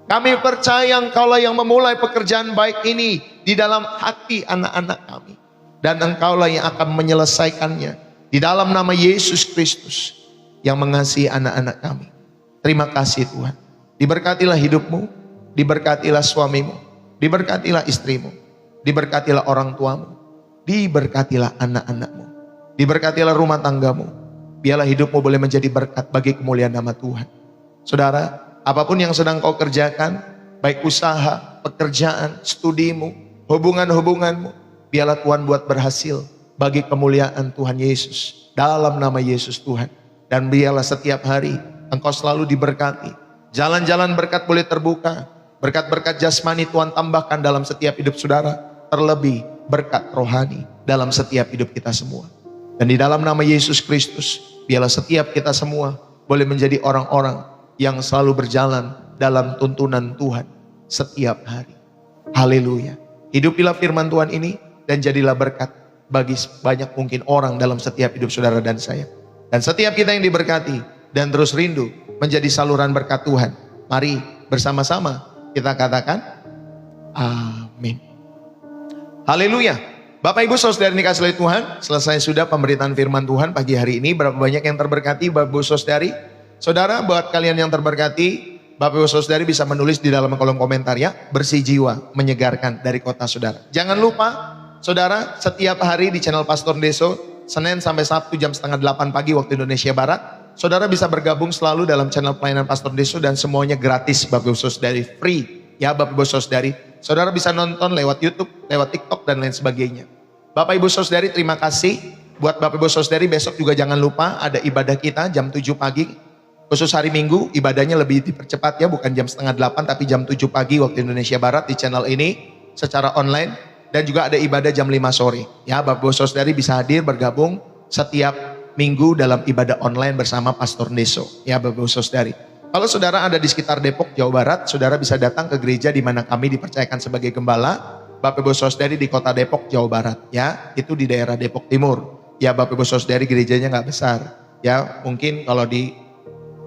Kami percaya Engkaulah yang memulai pekerjaan baik ini di dalam hati anak-anak kami, dan Engkaulah yang akan menyelesaikannya di dalam nama Yesus Kristus yang mengasihi anak-anak kami. Terima kasih Tuhan. Diberkatilah hidupmu, diberkatilah suamimu, diberkatilah istrimu, diberkatilah orang tuamu, diberkatilah anak-anakmu, diberkatilah rumah tanggamu. Biarlah hidupmu boleh menjadi berkat bagi kemuliaan nama Tuhan. Saudara, apapun yang sedang kau kerjakan, baik usaha, pekerjaan, studimu, hubungan-hubunganmu, biarlah Tuhan buat berhasil bagi kemuliaan Tuhan Yesus. Dalam nama Yesus Tuhan. Dan biarlah setiap hari engkau selalu diberkati. Jalan-jalan berkat boleh terbuka. Berkat-berkat jasmani Tuhan tambahkan dalam setiap hidup saudara. Terlebih berkat rohani dalam setiap hidup kita semua. Dan di dalam nama Yesus Kristus, biarlah setiap kita semua boleh menjadi orang-orang yang selalu berjalan dalam tuntunan Tuhan setiap hari. Haleluya. Hidupilah firman Tuhan ini dan jadilah berkat bagi banyak mungkin orang dalam setiap hidup saudara dan saya. Dan setiap kita yang diberkati dan terus rindu menjadi saluran berkat Tuhan. Mari bersama-sama kita katakan amin. Haleluya. Bapak Ibu Saudara dikasihi oleh Tuhan, selesai sudah pemberitaan firman Tuhan pagi hari ini. Berapa banyak yang terberkati Bapak Ibu Saudari? Saudara, buat kalian yang terberkati, Bapak Ibu Saudari bisa menulis di dalam kolom komentar ya, bersih jiwa menyegarkan dari kota saudara. Jangan lupa saudara, setiap hari di channel Pastor Deso, Senin sampai Sabtu jam 7:30 pagi waktu Indonesia Barat, saudara bisa bergabung selalu dalam channel pelayanan Pastor Deso dan semuanya gratis Bapak Ibu Saudari, free ya Bapak Ibu Saudari. Saudara bisa nonton lewat YouTube, lewat TikTok dan lain sebagainya. Bapak Ibu Saudari, terima kasih. Buat Bapak Ibu Saudari, besok juga jangan lupa ada ibadah kita jam 7 pagi. Khusus hari Minggu ibadahnya lebih dipercepat ya, bukan jam 7:30 tapi jam 7 pagi waktu Indonesia Barat di channel ini secara online. Dan juga ada ibadah jam 5 sore. Ya, Bapak Ibu Saudari bisa hadir bergabung setiap minggu dalam ibadah online bersama Pastor Deso. Ya, Bapak Ibu Saudari. Kalau saudara ada di sekitar Depok, Jawa Barat, saudara bisa datang ke gereja di mana kami dipercayakan sebagai gembala. Bapak Ibu Saudari di kota Depok, Jawa Barat. Ya, itu di daerah Depok Timur. Ya, Bapak Ibu Saudari gerejanya nggak besar. Ya, mungkin kalau di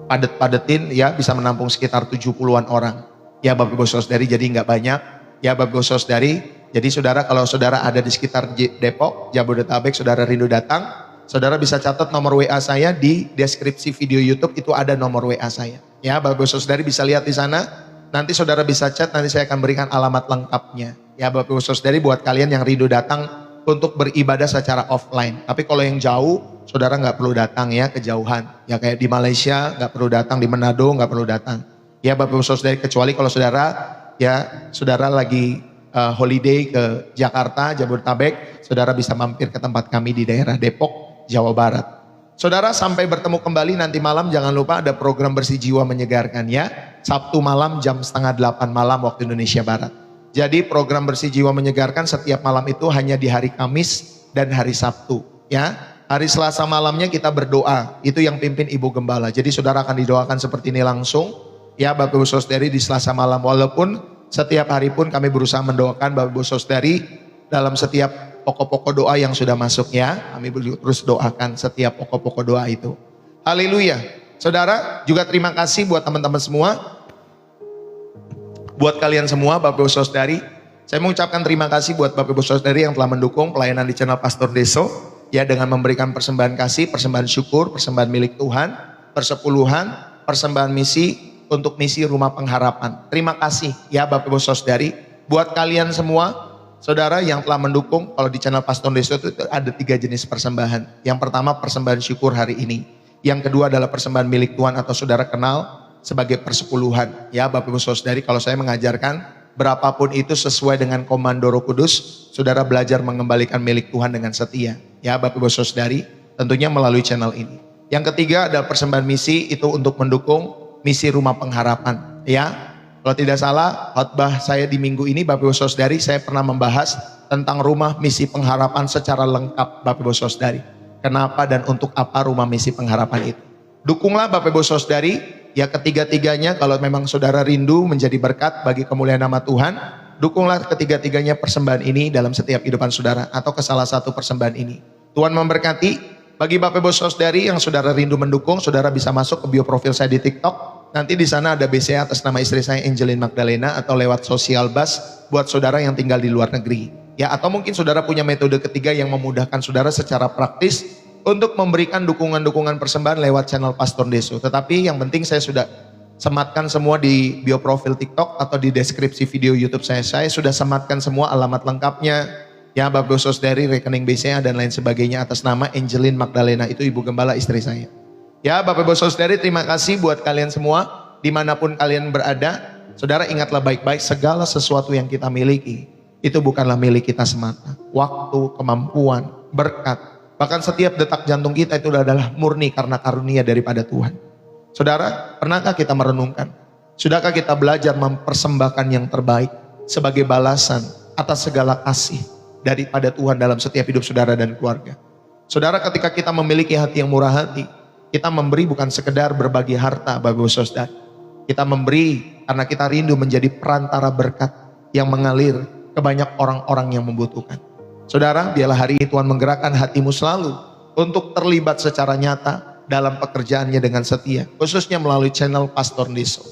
padet-padetin ya bisa menampung sekitar 70-an orang. Ya Bapak Ibu Saudari, jadi nggak banyak. Ya Bapak Ibu Saudari, jadi saudara kalau saudara ada di sekitar Depok, Jabodetabek, saudara rindu datang, saudara bisa catat nomor WA saya di deskripsi video YouTube, itu ada nomor WA saya. Ya Bapak Ibu Saudari bisa lihat di sana, nanti saudara bisa chat, nanti saya akan berikan alamat lengkapnya. Ya Bapak Ibu Saudari, buat kalian yang rindu datang untuk beribadah secara offline. Tapi kalau yang jauh, saudara nggak perlu datang ya, kejauhan. Ya kayak di Malaysia nggak perlu datang, di Manado nggak perlu datang. Ya Bapak Ibu Saudari, kecuali kalau saudara lagi holiday ke Jakarta, Jabodetabek, saudara bisa mampir ke tempat kami di daerah Depok, Jawa Barat. Saudara, sampai bertemu kembali nanti malam, jangan lupa ada program Bersih Jiwa Menyegarkan ya. Sabtu malam jam 7:30 malam waktu Indonesia Barat. Jadi program Bersih Jiwa Menyegarkan setiap malam itu hanya di hari Kamis dan hari Sabtu ya. Hari Selasa malamnya kita berdoa, itu yang pimpin Ibu Gembala. Jadi saudara akan didoakan seperti ini langsung. Ya Bapak Ibu Saudari, di Selasa malam, walaupun setiap hari pun kami berusaha mendoakan Bapak Ibu Saudari dalam setiap pokok-pokok doa yang sudah masuk ya. Kami terus doakan setiap pokok-pokok doa itu. Haleluya. Saudara, juga terima kasih buat teman-teman semua. Buat kalian semua Bapak Ibu Saudari, saya mengucapkan terima kasih buat Bapak Ibu Saudari yang telah mendukung pelayanan di channel Pastor Deso ya, dengan memberikan persembahan kasih, persembahan syukur, persembahan milik Tuhan, persepuluhan, persembahan misi untuk misi Rumah Pengharapan. Terima kasih ya Bapak Ibu Saudari. Buat kalian semua saudara yang telah mendukung, kalau di channel Pastor Deso itu ada 3 jenis persembahan. Yang pertama persembahan syukur hari ini. Yang kedua adalah persembahan milik Tuhan atau saudara kenal sebagai persepuluhan. Ya Bapak Ibu Saudari, kalau saya mengajarkan berapapun itu sesuai dengan komando Roh Kudus, saudara belajar mengembalikan milik Tuhan dengan setia. Ya Bapak Ibu Saudari, tentunya melalui channel ini. Yang ketiga adalah persembahan misi, itu untuk mendukung misi Rumah Pengharapan ya. Kalau tidak salah khotbah saya di minggu ini Bapak Ibu Saudari, saya pernah membahas tentang Rumah Misi Pengharapan secara lengkap Bapak Ibu Saudari. Kenapa dan untuk apa Rumah Misi Pengharapan itu. Dukunglah Bapak Ibu Saudari ya, ketiga-tiganya. Kalau memang saudara rindu menjadi berkat bagi kemuliaan nama Tuhan, dukunglah ketiga-tiganya persembahan ini dalam setiap kehidupan saudara, atau ke salah satu persembahan ini. Tuhan memberkati. Bagi Bapak Ibu Saudari yang saudara rindu mendukung, saudara bisa masuk ke bio profil saya di TikTok. Nanti di sana ada BCA atas nama istri saya Angelin Magdalena, atau lewat Social Bus buat saudara yang tinggal di luar negeri. Ya, atau mungkin saudara punya metode ketiga yang memudahkan saudara secara praktis untuk memberikan dukungan-dukungan persembahan lewat channel Pastor Deso. Tetapi yang penting saya sudah sematkan semua di bio profil TikTok atau di deskripsi video YouTube saya. Saya sudah sematkan semua alamat lengkapnya. Ya Bapak Ibu Saudari, rekening BCA dan lain sebagainya atas nama Angelin Magdalena, itu Ibu Gembala istri saya. Ya Bapak Ibu Saudari, terima kasih buat kalian semua dimanapun kalian berada. Saudara ingatlah baik-baik, segala sesuatu yang kita miliki itu bukanlah milik kita semata. Waktu, kemampuan, berkat, bahkan setiap detak jantung kita itu adalah murni karena karunia daripada Tuhan. Saudara, pernahkah kita merenungkan? Sudahkah kita belajar mempersembahkan yang terbaik sebagai balasan atas segala kasih daripada Tuhan dalam setiap hidup saudara dan keluarga? Saudara, ketika kita memiliki hati yang murah hati, kita memberi bukan sekedar berbagi harta Bapak Ibu Saudara. Kita memberi karena kita rindu menjadi perantara berkat yang mengalir ke banyak orang-orang yang membutuhkan. Saudara, biarlah hari ini Tuhan menggerakkan hatimu selalu untuk terlibat secara nyata dalam pekerjaannya dengan setia, khususnya melalui channel Pastor Deso.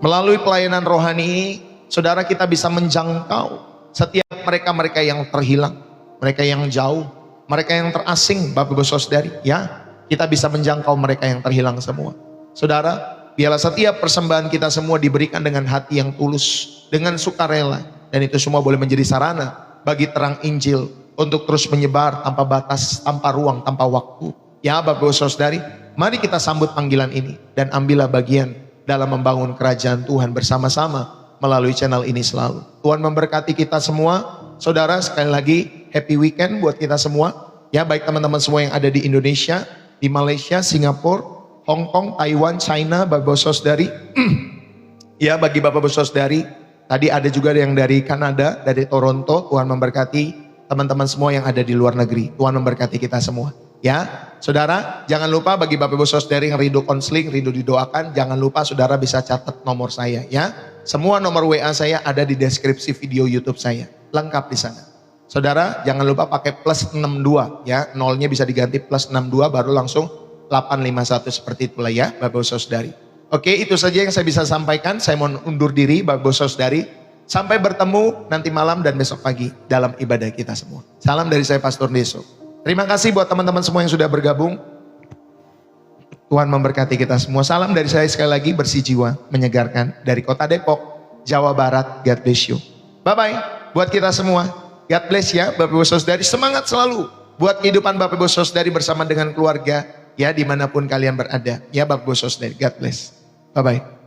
Melalui pelayanan rohani ini, saudara, kita bisa menjangkau setiap mereka-mereka yang terhilang, mereka yang jauh, mereka yang terasing Bapak Ibu Saudari ya. Kita bisa menjangkau mereka yang terhilang semua. Saudara, biarlah setiap persembahan kita semua diberikan dengan hati yang tulus, dengan sukarela, dan itu semua boleh menjadi sarana bagi terang Injil untuk terus menyebar tanpa batas, tanpa ruang, tanpa waktu. Ya Bapak Ibu Saudari, mari kita sambut panggilan ini dan ambillah bagian dalam membangun kerajaan Tuhan bersama-sama melalui channel ini selalu. Tuhan memberkati kita semua. Saudara, sekali lagi happy weekend buat kita semua. Ya, baik teman-teman semua yang ada di Indonesia, di Malaysia, Singapura, Hong Kong, Taiwan, China, Bapak Saudari. Ya, bagi Bapak Saudari, tadi ada juga yang dari Kanada, dari Toronto. Tuhan memberkati teman-teman semua yang ada di luar negeri. Tuhan memberkati kita semua. Ya, saudara, jangan lupa bagi Bapak Ibu Saudari yang rindu konseling, rindu didoakan, jangan lupa saudara bisa catat nomor saya ya. Semua nomor WA saya ada di deskripsi video YouTube saya, lengkap di sana. Saudara, jangan lupa pakai +62 ya, nolnya bisa diganti +62 baru langsung 851 seperti itulah ya Bapak Ibu Saudari. Oke, itu saja yang saya bisa sampaikan. Saya mau undur diri Bapak Ibu Saudari. Sampai bertemu nanti malam dan besok pagi dalam ibadah kita semua. Salam dari saya Pastor Deso. Terima kasih buat teman-teman semua yang sudah bergabung. Tuhan memberkati kita semua. Salam dari saya sekali lagi, bersih jiwa, menyegarkan dari kota Depok, Jawa Barat. God bless you. Bye-bye buat kita semua. God bless ya Bapak Ibu Saudari. Semangat selalu buat kehidupan Bapak Ibu Saudari bersama dengan keluarga. Ya dimanapun kalian berada. Ya Bapak Ibu Saudari. God bless. Bye-bye.